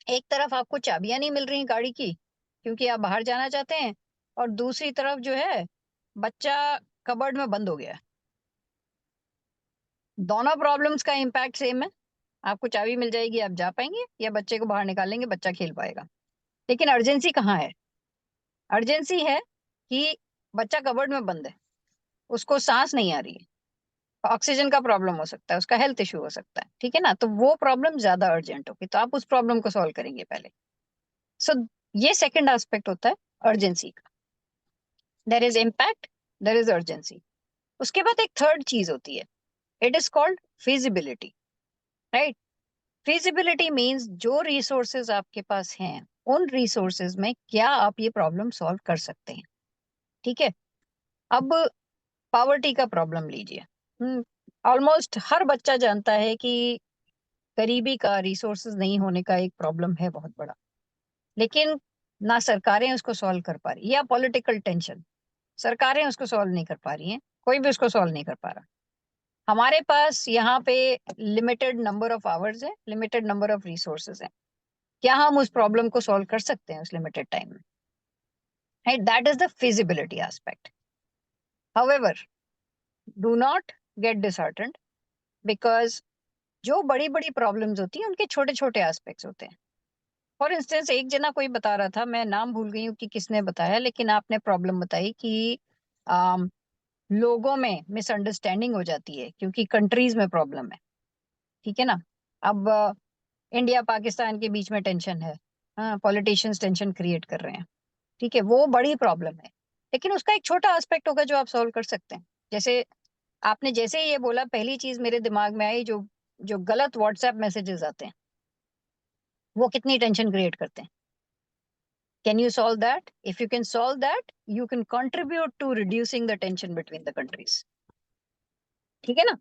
एक तरफ आपको चाबियां नहीं मिल रही गाड़ी की क्योंकि आप बाहर जाना चाहते हैं, और दूसरी तरफ जो है बच्चा कबर्ड में बंद हो गया है। दोनों प्रॉब्लम्स का इम्पैक्ट सेम है। आपको चाबी मिल जाएगी, आप जा पाएंगे, या बच्चे को बाहर निकालेंगे, बच्चा खेल पाएगा। लेकिन अर्जेंसी कहाँ है? अर्जेंसी है कि बच्चा कबर्ड में बंद है, उसको सांस नहीं आ रही है, ऑक्सीजन का प्रॉब्लम हो सकता है, उसका हेल्थ इशू हो सकता है, ठीक है ना। तो वो प्रॉब्लम ज्यादा अर्जेंट होगी, तो आप उस प्रॉब्लम को सॉल्व करेंगे पहले। सो ये सेकंड एस्पेक्ट होता है अर्जेंसी का। There is impact, there is urgency. उसके बाद एक थर्ड चीज होती है, it is called feasibility, right. Feasibility means जो रिसोर्सेज आपके पास हैं, उन रिसोर्सेज में क्या आप ये प्रॉब्लम सॉल्व कर सकते हैं, ठीक है। अब पॉवर्टी का प्रॉब्लम लीजिए। ऑलमोस्ट हर बच्चा जानता है कि गरीबी का, रिसोर्सेज नहीं होने का एक प्रॉब्लम है बहुत बड़ा, लेकिन ना सरकारें उसको सॉल्व कर पा रही, या पॉलिटिकल टेंशन, सरकारें उसको सॉल्व नहीं कर पा रही हैं, कोई भी उसको सॉल्व नहीं कर पा रहा। हमारे पास यहाँ पे लिमिटेड नंबर ऑफ आवर्स है, लिमिटेड नंबर ऑफ रिसोर्सेज है, क्या हम उस प्रॉब्लम को सॉल्व कर सकते हैं उस लिमिटेड टाइम में, right. That is the feasibility aspect. However, do not gate disheartened, because जो बड़ी बड़ी प्रॉब्लम्स होती हैं उनके छोटे छोटे एस्पेक्ट्स होते हैं। फॉर इंस्टेंस, एक जना कोई बता रहा था, मैं नाम भूल गई हूँ कि किसने बताया, लेकिन आपने प्रॉब्लम बताई कि लोगों में मिसअंडरस्टैंडिंग हो जाती है क्योंकि कंट्रीज में प्रॉब्लम है, ठीक है ना। अब इंडिया पाकिस्तान के बीच में टेंशन है, हाँ, पॉलिटिशियंस टेंशन क्रिएट कर रहे हैं, ठीक है, वो बड़ी प्रॉब्लम है। लेकिन उसका एक छोटा एस्पेक्ट होगा जो आप सॉल्व कर सकते हैं। जैसे आपने जैसे ही ये बोला, पहली चीज मेरे दिमाग में आई, जो जो गलत व्हाट्सएप मैसेजेस आते हैं वो कितनी टेंशन क्रिएट करते हैं। Can you solve that? If you can solve that, you can contribute to reducing the tension between the countries, ठीक है ना।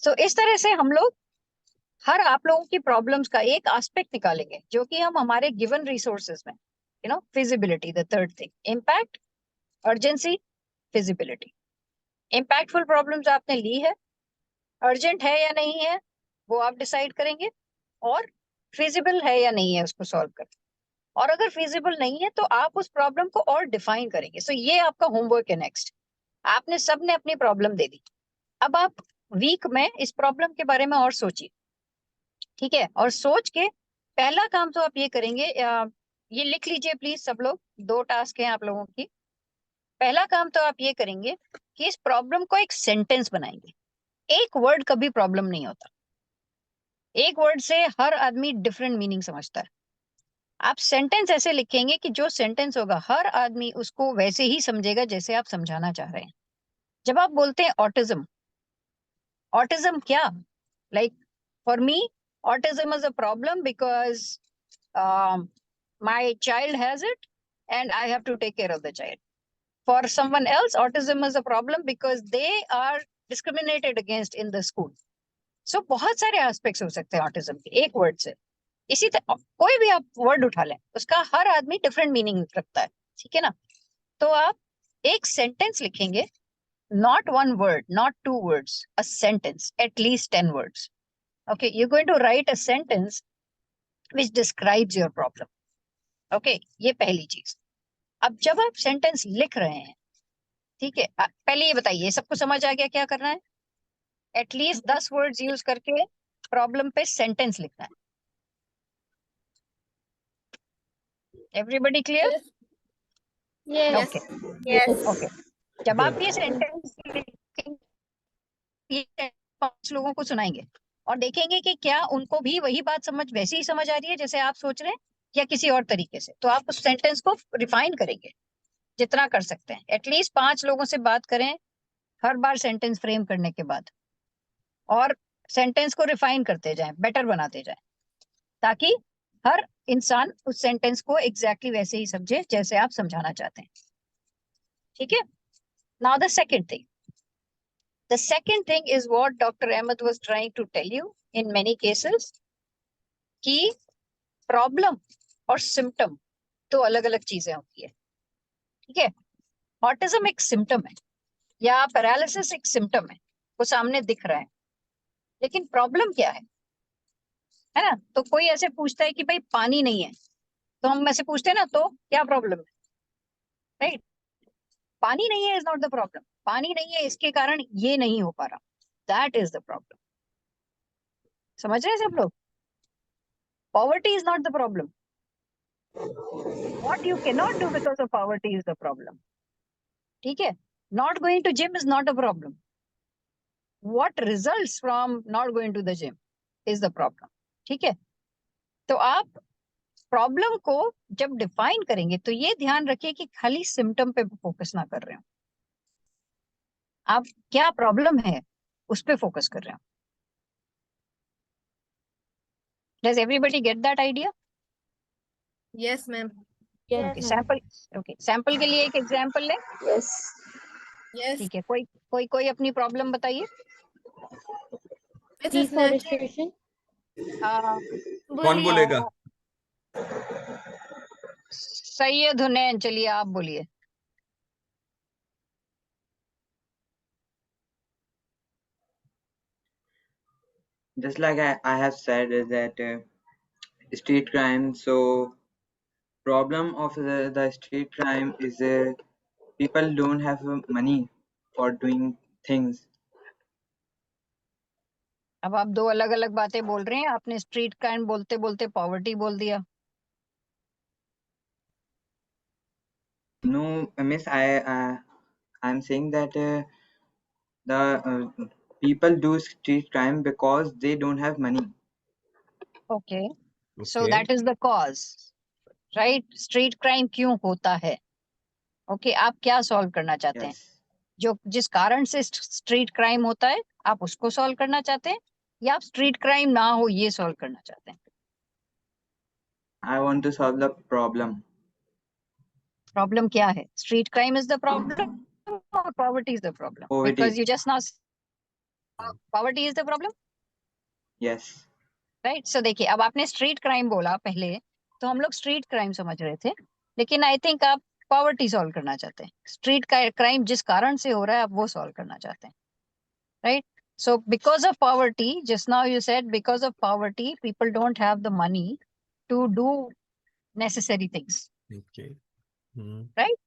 सो इस तरह से हम लोग हर आप लोगों की प्रॉब्लम्स का एक एस्पेक्ट निकालेंगे जो कि हम हमारे गिवन रिसोर्सेज में, feasibility, the third thing, impact, urgency, feasibility. Impactful problems आपने ली है, अर्जेंट है या नहीं है वो आप डिसाइड करेंगे, और फिजिबल है या नहीं है उसको सॉल्व कर, और अगर फिजिबल नहीं है तो आप उस प्रॉब्लम को और डिफाइन करेंगे। सो ये आपका होमवर्क है नेक्स्ट। आपने सबने अपनी प्रॉब्लम दे दी, अब आप वीक में इस प्रॉब्लम के बारे में और सोचिए, ठीक है। और सोच के पहला काम तो आप ये करेंगे, ये लिख लीजिए प्लीज सब लोग, 2 टास्क हैं आप लोगों की। पहला काम तो आप ये करेंगे कि इस प्रॉब्लम को एक सेंटेंस बनाएंगे। एक वर्ड कभी प्रॉब्लम नहीं होता, एक वर्ड से हर आदमी डिफरेंट मीनिंग समझता है। आप सेंटेंस ऐसे लिखेंगे कि जो सेंटेंस होगा हर आदमी उसको वैसे ही समझेगा जैसे आप समझाना चाह रहे हैं। जब आप बोलते हैं ऑटिज्म, ऑटिज्म क्या, like for me autism is a problem because my child has it and I have to take care of the child. For someone else, autism is a problem because they are discriminated against in the school. So बहुत सारे aspects हो सकते हैं autism के एक word से। इसी तरह कोई भी आप वर्ड उठा लें, उसका हर आदमी डिफरेंट मीनिंग रखता है, ठीक है ना। तो आप एक सेंटेंस लिखेंगे, not one word, not 2 words, a sentence, at least 10 words. Okay, you're going to write a sentence which describes your problem. Okay, ये पहली चीज। अब जब आप सेंटेंस लिख रहे हैं, ठीक है, पहले ये बताइए सबको समझ आ गया क्या करना है? एटलीस्ट 10 वर्ड्स यूज करके प्रॉब्लम पे सेंटेंस लिखना है। Everybody clear? Yes. Okay okay. जब आप ये सेंटेंस ये 5 लोगों को सुनाएंगे और देखेंगे कि क्या उनको भी वही बात वैसे ही समझ आ रही है जैसे आप सोच रहे हैं, या किसी और तरीके से। तो आप उस सेंटेंस को रिफाइन करेंगे जितना कर सकते हैं। एटलीस्ट 5 लोगों से बात करें हर बार सेंटेंस फ्रेम करने के बाद, और सेंटेंस को रिफाइन करते जाएं, बेटर बनाते जाएं, ताकि हर इंसान उस सेंटेंस को एग्जैक्टली वैसे ही समझे जैसे आप समझाना चाहते हैं, ठीक है। Now the second thing, the second thing is what Dr. Ahmed was trying to tell you in many cases, कि प्रॉब्लम और सिम्टम 2 अलग अलग चीजें होती है, ठीक है। ऑटिज्म एक सिम्टम है, या पैरालिसिस एक सिम्टम है, वो सामने दिख रहा है, लेकिन प्रॉब्लम क्या है ना। तो कोई ऐसे पूछता है कि भाई पानी नहीं है, तो हम ऐसे पूछते हैं ना, तो क्या प्रॉब्लम है, राइट। पानी नहीं है इज नॉट द प्रॉब्लम, पानी नहीं है इसके कारण ये नहीं हो पा रहा, दैट इज द प्रॉब्लम। समझ रहे हैं सब लोग? Poverty is not the problem. What you cannot do because of poverty is the problem. ठीक है? Not going to gym is not a problem. What results from not going to the gym is the problem. ठीक है? तो आप problem को जब define करेंगे तो ये ध्यान रखिए कि खाली सिम्टम पे फोकस ना कर रहे हो. आप क्या प्रॉब्लम है उस पे फोकस कर रहे हो. Does everybody get that idea? Yes, ma'am. Okay, sample के लिए एक एग्जांपल ले. Yes. Yes. ठीक है, कोई अपनी प्रॉब्लम बताइए. Deforestation. कौन बोलेगा? सैयद हुनैन, चलिए आप बोलिए. Just like I have said is that street crime. So problem of the street crime is people don't have money for doing things. अब आप दो अलग अलग बातें बोल रहे हैं. आपने स्ट्रीट क्राइम बोलते बोलते पॉवर्टी बोल दिया. No, miss, I'm saying that the people do street crime because they don't have money. Okay. So that is the cause, right? Street crime क्यों होता है? Okay, आप क्या सॉल्व करना चाहते हैं? जो जिस कारण से स्ट्रीट क्राइम होता है आप उसको सॉल्व करना चाहते हैं या आप स्ट्रीट क्राइम ना हो ये सॉल्व करना चाहते हैं? I want to solve the problem. Problem क्या है? Street crime is the problem और poverty is the problem? Poverty. Because you just now poverty is the problem, Yes. Right? So देखिए, अब आपने स्ट्रीट क्राइम बोला पहले तो हम लोग स्ट्रीट क्राइम समझ रहे थे, लेकिन आई थिंक आप पॉवर्टी सॉल्व करना चाहते हैं. स्ट्रीट क्राइम जिस कारण से हो रहा है आप वो सॉल्व करना चाहते हैं, right? So because of poverty, just now you said because of poverty, people don't have the money to do necessary things. Okay. Right?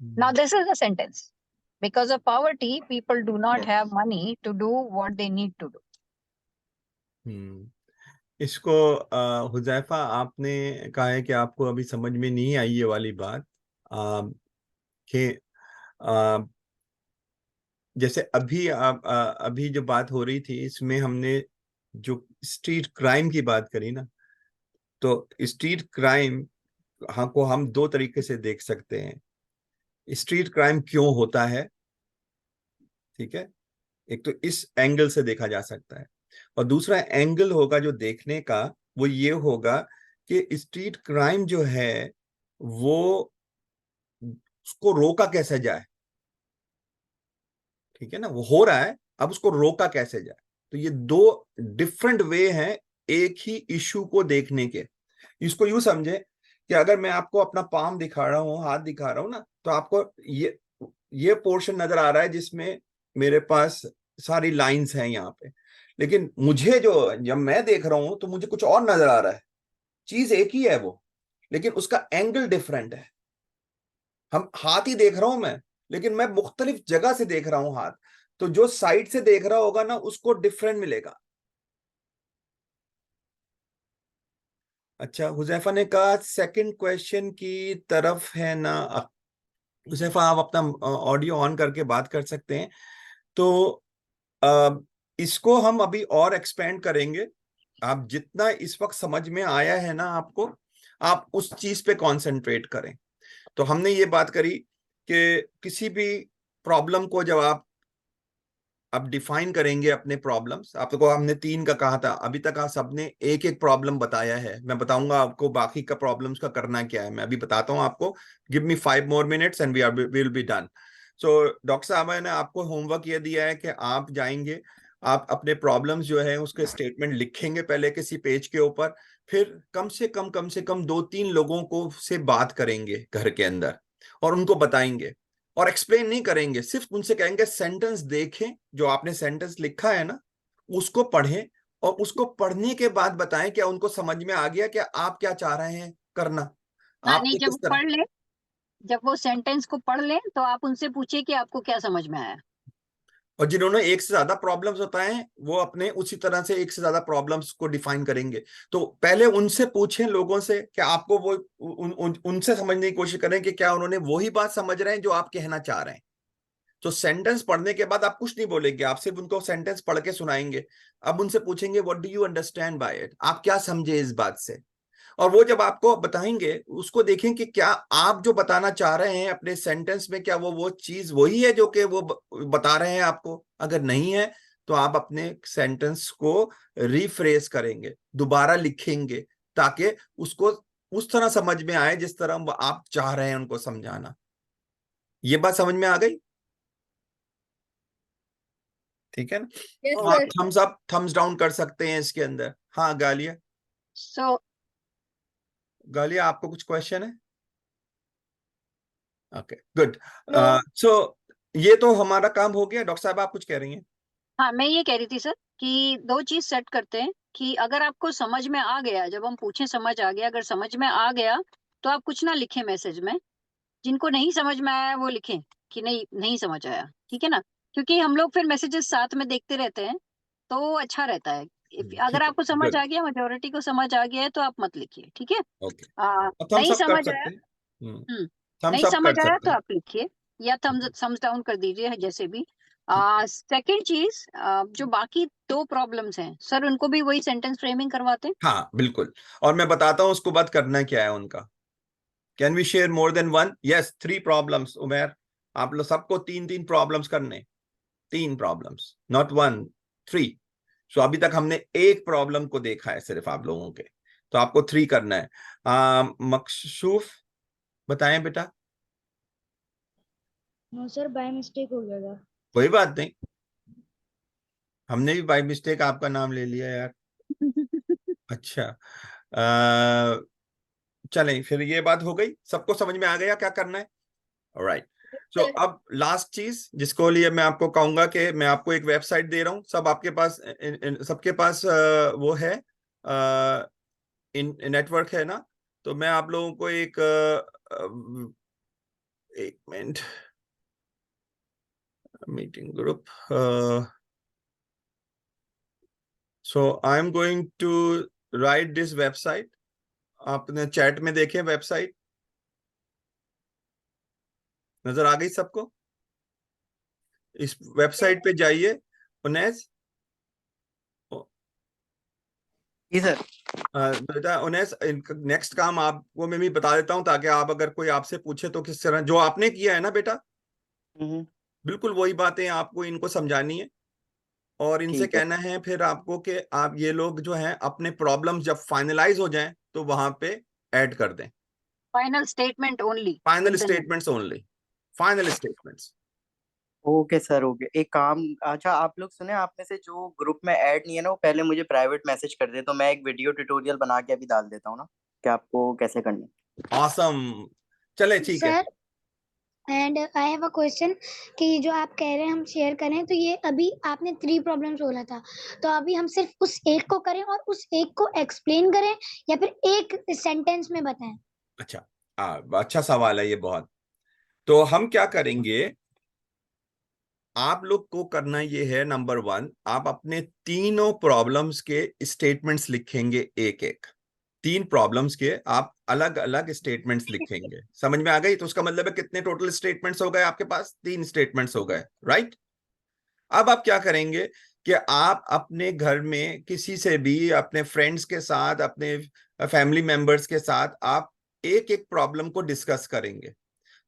Now this is the sentence. Because of poverty, people do not have money to do what they need to do. इसको हुजैफा आपने कहा है कि आपको अभी समझ में नहीं आई ये वाली बात कि जैसे अभी जो बात हो रही थी इसमें हमने जो स्ट्रीट क्राइम की बात करी ना, तो स्ट्रीट क्राइम को हम दो तरीके से देख सकते हैं. स्ट्रीट क्राइम क्यों होता है, ठीक है, एक तो इस एंगल से देखा जा सकता है, और दूसरा एंगल होगा जो देखने का वो ये होगा कि स्ट्रीट क्राइम जो है वो उसको रोका कैसे जाए. ठीक है ना, वो हो रहा है, अब उसको रोका कैसे जाए. तो ये दो डिफरेंट वे हैं एक ही इशू को देखने के. इसको यूं समझे कि अगर मैं आपको अपना पाम दिखा रहा हूं, हाथ दिखा रहा हूं ना, तो आपको ये पोर्शन नजर आ रहा है जिसमें मेरे पास सारी लाइंस हैं यहाँ पे, लेकिन मुझे जब मैं देख रहा हूं तो मुझे कुछ और नजर आ रहा है. चीज एक ही है वो, लेकिन उसका एंगल डिफरेंट है. हम हाथ ही देख रहा हूं मैं, लेकिन मैं मुख्तलिफ जगह से देख रहा हूं हाथ, तो जो साइड से देख रहा होगा ना उसको डिफरेंट मिलेगा. अच्छा, हुजैफा ने कहा सेकंड क्वेश्चन की तरफ है ना. हुजैफा आप अपना ऑडियो ऑन करके बात कर सकते हैं. तो इसको हम अभी और एक्सपेंड करेंगे. आप जितना इस वक्त समझ में आया है ना आपको, आप उस चीज पे कंसंट्रेट करें. तो हमने ये बात करी कि किसी भी प्रॉब्लम को जब आप डिफाइन करेंगे अपने प्रॉब्लम्स, आपको हमने 3 का कहा था, अभी तक आप सबने एक एक प्रॉब्लम बताया है. मैं बताऊंगा आपको बाकी का प्रॉब्लम्स का करना क्या है. मैं अभी बताता हूं आपको. Give me 5 more minutes and we will be done. So doctor साहब ने आपको होमवर्क ये दिया है कि आप जाएंगे, आप अपने प्रॉब्लम्स जो है उसके स्टेटमेंट लिखेंगे पहले किसी पेज के ऊपर, फिर कम से कम 2-3 लोगों को से बात करेंगे घर के अंदर और उनको बताएंगे, और एक्सप्लेन नहीं करेंगे, सिर्फ उनसे कहेंगे सेंटेंस देखें, जो आपने सेंटेंस लिखा है ना उसको पढ़ें, और उसको पढ़ने के बाद बताएं क्या उनको समझ में आ गया, क्या आप क्या चाह रहे हैं करना. नहीं, जब पढ़ ले, जब वो सेंटेंस को पढ़ ले तो आप उनसे पूछिए कि आपको क्या समझ में आया. और जिन्होंने एक से ज्यादा प्रॉब्लम्स बताए हैं वो अपने उसी तरह से एक से ज्यादा प्रॉब्लम्स को डिफाइन करेंगे। तो पहले उनसे पूछें, लोगों से, कि आपको वो उनसे समझने की कोशिश करें कि क्या उन्होंने वही बात समझ रहे हैं जो आप कहना चाह रहे हैं। तो सेंटेंस पढ़ने के बाद आप कुछ नहीं बोलेंगे, आप सिर्फ उनको सेंटेंस पढ़ के सुनाएंगे। अब उनसे पूछेंगे what do you understand by it, आप क्या समझे इस बात से। और वो जब आपको बताएंगे उसको देखें कि क्या आप जो बताना चाह रहे हैं अपने सेंटेंस में, क्या वो चीज वही है जो कि वो बता रहे हैं आपको। अगर नहीं है तो आप अपने सेंटेंस को रिफ्रेश करेंगे, दोबारा लिखेंगे, ताकि उसको उस तरह समझ में आए जिस तरह आप चाह रहे हैं उनको समझाना। ये बात समझ में आ गई? ठीक है ना? Yes, और sir. Thumbs up thumbs down कर सकते हैं इसके अंदर। हाँ गालिया, सो गालिया आपको कुछ क्वेश्चन है? Okay good. No. सो ये तो हमारा काम हो गया। डॉक्टर साहब आप कुछ कह रही हैं? हाँ, मैं ये कह रही थी सर कि दो चीज सेट करते हैं कि अगर आपको समझ में आ गया, जब हम पूछें समझ आ गया, अगर समझ में आ गया तो आप कुछ ना लिखें मैसेज में। जिनको नहीं समझ में आया वो लिखें कि नहीं समझ आया, ठीक है ना? क्योंकि हम लोग फिर मैसेजेस साथ में देखते रहते हैं तो अच्छा रहता है। अगर ठीक है, आपको समझ गुड, आ गया, मेजोरिटी को समझ आ गया है, तो आप मत लिखिए, ठीक है? ओके। थम्स नहीं अप कर समझ आया, सकते हैं, हम्म थम्स नहीं अप समझ कर आया सकते तो हैं। आप लिखिए या थम्स डाउन कर दीजिए, जैसे भी। ठीक। सेकंड चीज, जो बाकी दो प्रॉब्लम्स हैं सर, उनको भी वही सेंटेंस फ्रेमिंग करवाते हैं। हाँ बिल्कुल, और मैं बताता हूँ उसको बाद करना क्या है उनका। Can we share more than one? Yes, 3 problems Umer. आप लोग सबको 3 प्रॉब्लम्स करने, 3 प्रॉब्लम्स, नॉट 1, 3। सो अभी तक हमने एक प्रॉब्लम को देखा है सिर्फ आप लोगों के, तो आपको 3 करना है। मकशूफ बताएं बेटा। नो सर, बाय मिस्टेक हो गया था। कोई बात नहीं, हमने भी बाय मिस्टेक आपका नाम ले लिया यार। अच्छा, चलें फिर, ये बात हो गई, सबको समझ में आ गया क्या करना है? ऑलराइट। सो अब लास्ट चीज जिसको लिए मैं आपको कहूंगा कि मैं आपको एक वेबसाइट दे रहा हूं, सब आपके पास सबके पास वो है, नेटवर्क है ना? तो मैं आप लोगों को एक minute, meeting group. So I am going to write this website. आपने चैट में देखे वेबसाइट, नजर आ गई सबको? इस वेबसाइट पे जाइए उनैस। जी सर। बेटा उनैस, नेक्स्ट काम आपको मैं भी बता देता हूं, ताकि आप अगर कोई आपसे पूछे तो किस तरह, जो आपने किया है ना बेटा, बिल्कुल वही बातें आपको इनको समझानी है और इनसे ठीक है। कहना है फिर आपको कि आप ये लोग जो हैं अपने प्रॉब्लम्स जब फाइनलाइज हो जाएं तो वहां पे ऐड कर दें। Final statement only, final statements only, final statements. Okay sir, okay. एक काम, अच्छा आप लोग सुने, आप में से जो ग्रुप में ऐड नहीं है ना, वो पहले मुझे प्राइवेट मैसेज कर दे, तो मैं एक वीडियो ट्यूटोरियल बना के अभी डाल देता हूँ ना कि आपको कैसे करना है। ऑसम, चले ठीक है। Sir, and I have a question कि जो आप कह रहे हैं हम शेयर करें, तो ये अभी आपने 3 प्रॉब्लम्स बोला था, तो अभी हम सिर्फ उस एक को करें और उस एक को एक्सप्लेन करें या फिर एक सेंटेंस में बताएं? अच्छा, अच्छा सवाल है ये बहुत। तो हम क्या करेंगे, आप लोग को करना ये है, नंबर 1, आप अपने तीनों प्रॉब्लम्स के स्टेटमेंट्स लिखेंगे, एक एक 3 प्रॉब्लम्स के आप अलग अलग स्टेटमेंट्स लिखेंगे। समझ में आ गई? तो उसका मतलब है कितने टोटल स्टेटमेंट्स हो गए आपके पास? 3 स्टेटमेंट्स हो गए, राइट? अब आप क्या करेंगे कि आप अपने घर में किसी से भी, अपने फ्रेंड्स के साथ, अपने फैमिली मेंबर्स के साथ आप एक एक प्रॉब्लम को डिस्कस करेंगे।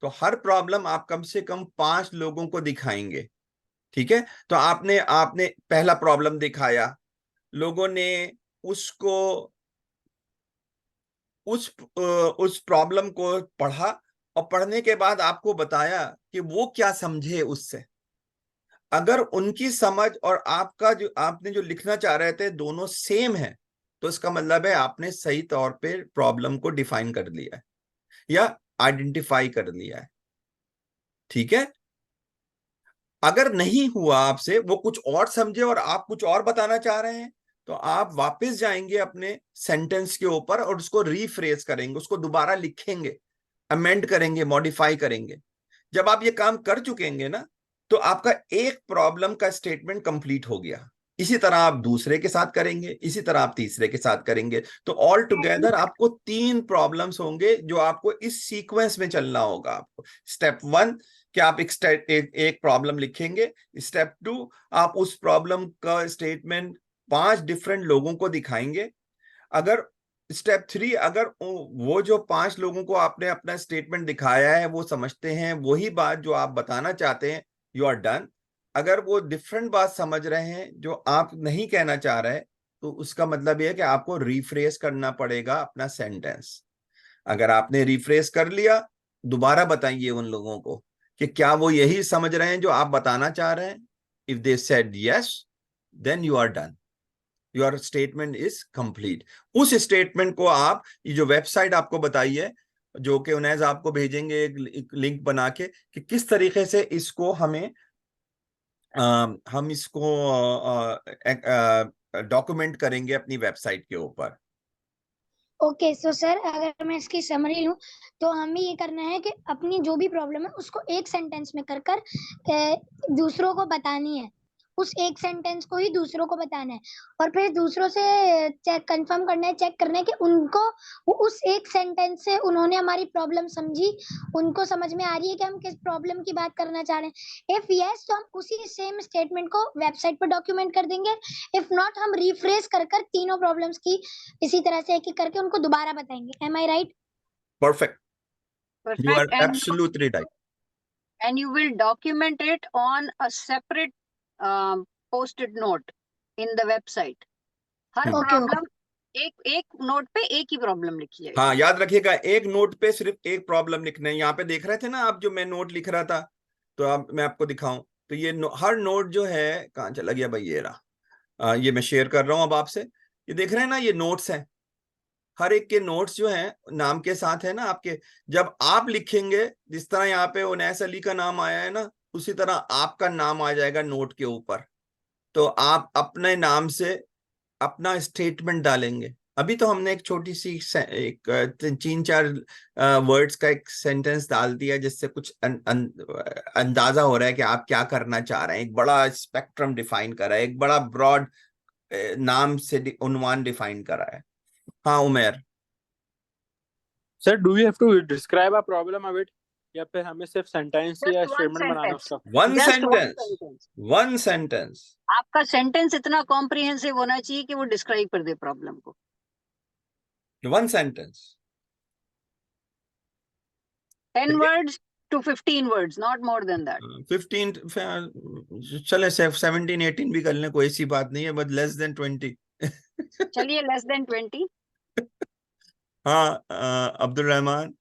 तो हर प्रॉब्लम आप कम से कम 5 लोगों को दिखाएंगे, ठीक है? तो आपने आपने पहला प्रॉब्लम दिखाया, लोगों ने उसको उस प्रॉब्लम को पढ़ा और पढ़ने के बाद आपको बताया कि वो क्या समझे उससे। अगर उनकी समझ और आपका जो आपने जो लिखना चाह रहे थे दोनों सेम है, तो इसका मतलब है आपने सही तौर पे प्रॉब्लम को डिफाइन कर लिया है या आइडेंटिफाई कर लिया है, ठीक है? अगर नहीं हुआ आपसे, वो कुछ और समझे और आप कुछ और बताना चाह रहे हैं, तो आप वापस जाएंगे अपने सेंटेंस के ऊपर और उसको रीफ्रेज करेंगे, उसको दोबारा लिखेंगे, अमेंड करेंगे, मॉडिफाई करेंगे। जब आप ये काम कर चुकेंगे ना, तो आपका एक प्रॉब्लम का स्टेटमेंट कंप्लीट हो गया। इसी तरह आप दूसरे के साथ करेंगे, इसी तरह आप तीसरे के साथ करेंगे, तो ऑल टुगेदर आपको 3 प्रॉब्लम्स होंगे जो आपको इस सीक्वेंस में चलना होगा। आपको स्टेप 1 कि आप एक प्रॉब्लम लिखेंगे, स्टेप 2 आप उस प्रॉब्लम का स्टेटमेंट 5 डिफरेंट लोगों को दिखाएंगे। अगर स्टेप 3 अगर वो जो 5 लोगों को आपने अपना स्टेटमेंट दिखाया है वो समझते हैं वही बात जो आप बताना चाहते हैं, यू आर डन। अगर वो डिफरेंट बात समझ रहे हैं जो आप नहीं कहना चाह रहे, तो उसका मतलब यह है कि आपको रिफ्रेश करना पड़ेगा अपना सेंटेंस। अगर आपने रिफ्रेश कर लिया, दोबारा बताइए उन लोगों को कि क्या वो यही समझ रहे हैं जो आप बताना चाह रहे हैं। If they said yes, then you are done, your statement is complete. उस स्टेटमेंट को आप, ये जो वेबसाइट आपको बताई है, जो कि उन्हें आपको भेजेंगे एक लिंक बना के कि किस तरीके से इसको हम इसको डॉक्यूमेंट करेंगे अपनी वेबसाइट के ऊपर। ओके सो सर, अगर मैं इसकी समरी लूं तो हमें ये करना है कि अपनी जो भी प्रॉब्लम है उसको एक सेंटेंस में कर दूसरों को बतानी है, उस एक सेंटेंस को ही दूसरों को बताना है, और फिर दूसरों से कंफर्म करना है, चेक करना है कि उनको उस एक सेंटेंस से उन्होंने हमारी प्रॉब्लम समझी, उनको समझ में आ रही है कि हम किस प्रॉब्लम की बात करना चाह रहे हैं। इफ यस तो हम उसी सेम स्टेटमेंट को वेबसाइट पर डॉक्यूमेंट कर देंगे, इफ नॉट हम रिफ्रेश कर तीनों प्रॉब्लम्स की इसी तरह से एक एक करके उनको दोबारा बताएंगे। Am I right? Perfect, you are Perfect. Absolutely right. And you will document it on a separate post-it note in the website. Her problem एक नोट पे एक ही प्रॉब्लम लिखी जाएगी। हाँ, याद रखिएगा, एक नोट पे सिर्फ एक प्रॉब्लम लिखना है। यहाँ पे देख रहे थे ना आप, जो मैं नोट लिख रहा था, तो अब मैं आपको दिखाऊं तो ये हर नोट जो है, कहाँ चला गया भाई, ये रहा। ये मैं शेयर कर रहा हूं अब आपसे। ये देख रहे हैं ना, ये नोट्स हैं। हर एक के नोट्स जो हैं नाम के साथ है ना आपके। जब आप लिखेंगे, जिस तरह यहाँ पे उनैस अली का नाम आया है ना, उसी तरह आपका नाम आ जाएगा नोट के ऊपर। तो आप अपने नाम से अपना स्टेटमेंट डालेंगे। अभी तो हमने एक छोटी सी एक 3-4 वर्ड्स का एक सेंटेंस डाल दिया, जिससे कुछ अंदाजा हो रहा है कि आप क्या करना चाह रहे हैं। एक बड़ा स्पेक्ट्रम डिफाइन करा है, एक बड़ा ब्रॉड नाम से उन्वान डिफाइन करा है। हाँ Umer. Sir, do you have to describe a problem a bit, या फिर हमें सिर्फ सेंटेंस या स्टेटमेंट बनाना उसका? One sentence. आपका सेंटेंस इतना कॉम्प्रिहेंसिव होना चाहिए कि वो डिस्क्राइब कर दे प्रॉब्लम को। One sentence, 10 words to 15 words, not more than that. 15 चले 17-18 भी कर लें, कोई ऐसी बात नहीं है, बट लेस देन 20। चलिए लेस देन 20। हाँ, Abdul Rahman.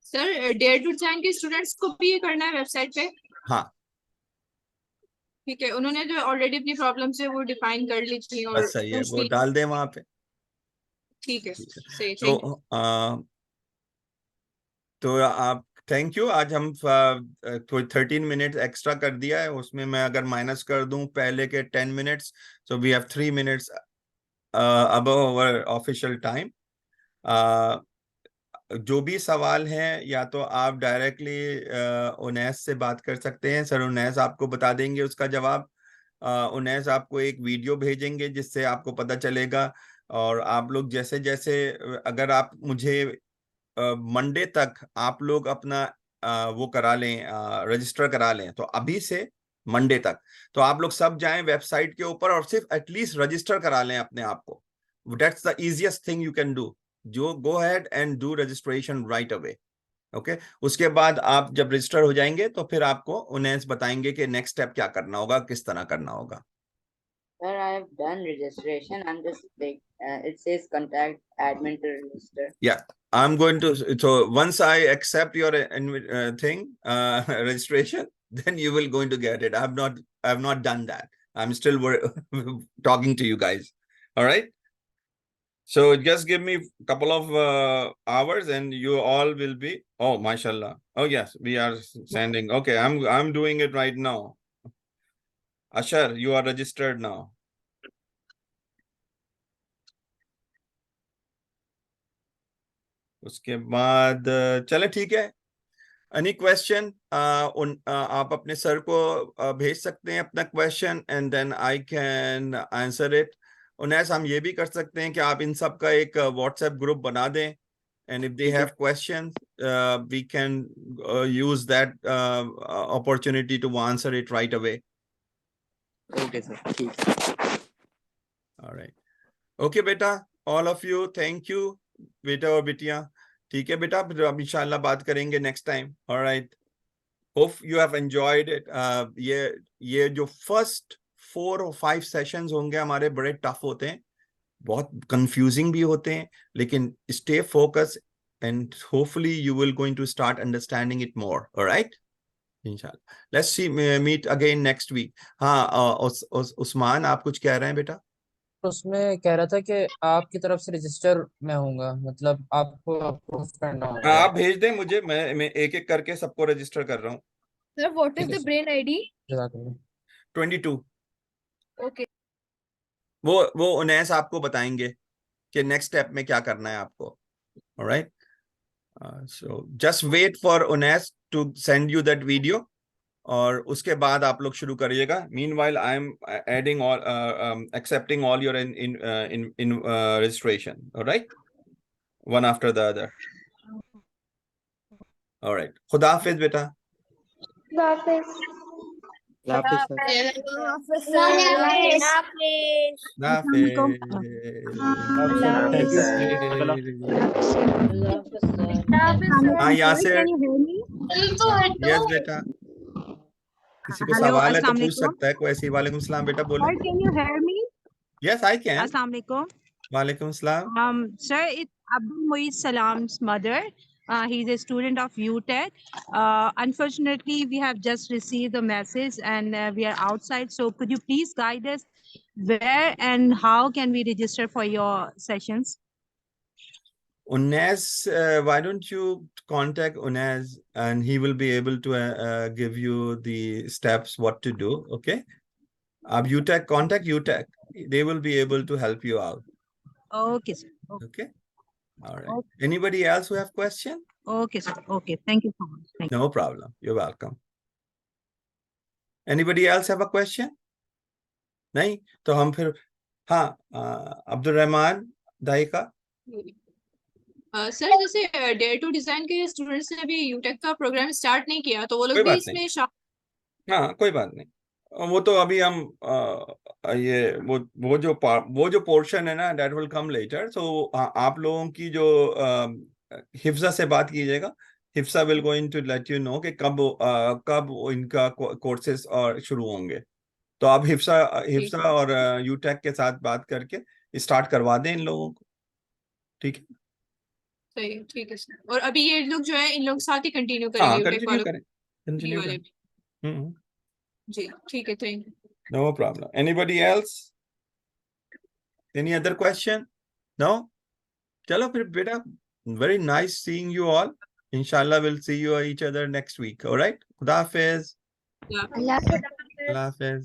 Sir, dare to child के स्टूडेंट्स को भी ये करना है वेबसाइट पे? हाँ, ठीक है, उन्होंने जो ऑलरेडी अपनी प्रॉब्लम से वो डिफाइन कर ली थी और बस सही है, पूछ वो ली। डाल दें वहां पे। ठीक है, सही, तो थैंक यू। तो आप, थैंक यू। आज हम कोई 13 मिनट एक्स्ट्रा कर दिया है, उसमें मैं अगर माइनस कर दूं पहले के 10 minutes, so we have 3 minutes above our official time. जो भी सवाल हैं, या तो आप डायरेक्टली उनैस से बात कर सकते हैं, सर उनैस आपको बता देंगे उसका जवाब। उनैस आपको एक वीडियो भेजेंगे जिससे आपको पता चलेगा। और आप लोग जैसे जैसे, अगर आप मुझे मंडे तक आप लोग अपना वो करा लें, रजिस्टर करा लें, तो अभी से मंडे तक तो आप लोग सब जाएं वेबसाइट के ऊपर और सिर्फ एटलीस्ट रजिस्टर करा लें अपने आप को। That's the easiest thing you can do. जो go ahead and do registration right away. Okay, उसके बाद आप जब रजिस्टर हो जाएंगे तो फिर आपको उन्हें बताएंगे कि नेक्स्ट स्टेप क्या करना होगा, किस तरह करना होगा। Sir, I have done registration. I'm just like it says contact admin to register. Yeah, I'm going to. So once I accept your thing, registration, then you will going to get it. I have not done that. I'm still talking to you guys. All right. So just give me a couple of hours, and you all will be. Oh, mashallah. Oh yes, we are sending. Okay, I'm doing it right now. Ashar, you are registered now. उसके बाद चले, ठीक है। Any question आप अपने sir को भेज सकते हैं अपना question and then I can answer it. Unais हम ये भी कर सकते हैं कि आप इन सब का एक व्हाट्सएप ग्रुप बना दें and if they have questions we can use that opportunity to answer it right away. Okay sir, ठीक है। all right okay बेटा, all of you thank you बेटा और बिटिया। ठीक है बेटा, फिर अब इंशाल्लाह बात करेंगे next time. all right hope you have enjoyed it। ये जो फर्स्ट 4 और 5 सेशंस होंगे हमारे बड़े टफ होते हैं, बहुत कंफ्यूजिंग भी होते हैं, लेकिन stay focus and hopefully you will going to start understanding it more. Alright, इंशाल्लाह let's see meet again next week. हाँ उस्मान, आप कुछ कह रहे हैं बेटा? उसमें कह रहा था कि आपकी तरफ से रजिस्टर मैं होऊंगा, मतलब आपको अप्रूव करना होगा। आप भेज दें मुझे, मैं एक एक करके सबको रजिस्टर कर रहा हूँ। सर व्हाट इज ठीक है द सर, ब्रेन आईडी? जज़ाकल्लाह। 22 ओके वो उनैस आपको बताएंगे कि नेक्स्ट स्टेप में क्या करना है आपको। Alright, so just wait for Unais to send you that video और उसके बाद आप लोग शुरू करिएगा। Meanwhile I am adding all accepting all your in registration. Alright, one after the other. Alright, खुदा हाफिज बेटा। हाफिज सर। हाँ यासिर, यस बेटा, किसी को सवाल है तो पूछ सकता है कोई ऐसी। वालेकुम सलाम बेटा, बोलो। Can you hear me? Yes I can. Assalamu alaikum. वालेकुम सलाम। Sir, it's Abdul Muiz Salam's mother. He's a student of UTech. Unfortunately, we have just received the message and we are outside. So could you please guide us where and how can we register for your sessions? Unais, why don't you contact Unais and he will be able to give you the steps what to do. Okay, UTech, contact UTech, they will be able to help you out. Okay, sir. Okay, all right. Anybody else who have question? Okay, sir. Okay, thank you so much. Thank you. No problem, you're welcome. Anybody else have a question? नहीं तो हम फिर हाँ Abdul Rahman दाइका। Sir जैसे dare to design के students ने भी यूटेक का प्रोग्राम स्टार्ट नहीं किया तो वो लोग कोई भी बात इसमें हाँ कोई बात नहीं, वो तो अभी हम ये वो जो पोर्शन है ना, that will come later. So आप लोगों की जो हिफ्जा से बात कीजिएगा, Hifza will going to let you know कि कब इनका कोर्सेज और शुरू होंगे। तो आप हिफ्सा और यूटेक के साथ बात करके स्टार्ट करवा दें इन लोगों को। ठीक है, सही, ठीक है सर। और अभी ये लोग जो है इन लोग साथ ही कंटिन्यू हाँ करेंगे यूटेक कंटिन्यू वालों करें, कंटिन्यू वाले करें। भी? जी ठीक है, thank you. No problem. Anybody else? Any other question? No? चलो फिर बेटा, very nice seeing you all. Inshallah we'll see you each other next week. All right? Khuda Hafiz. Allah Allah Hafiz.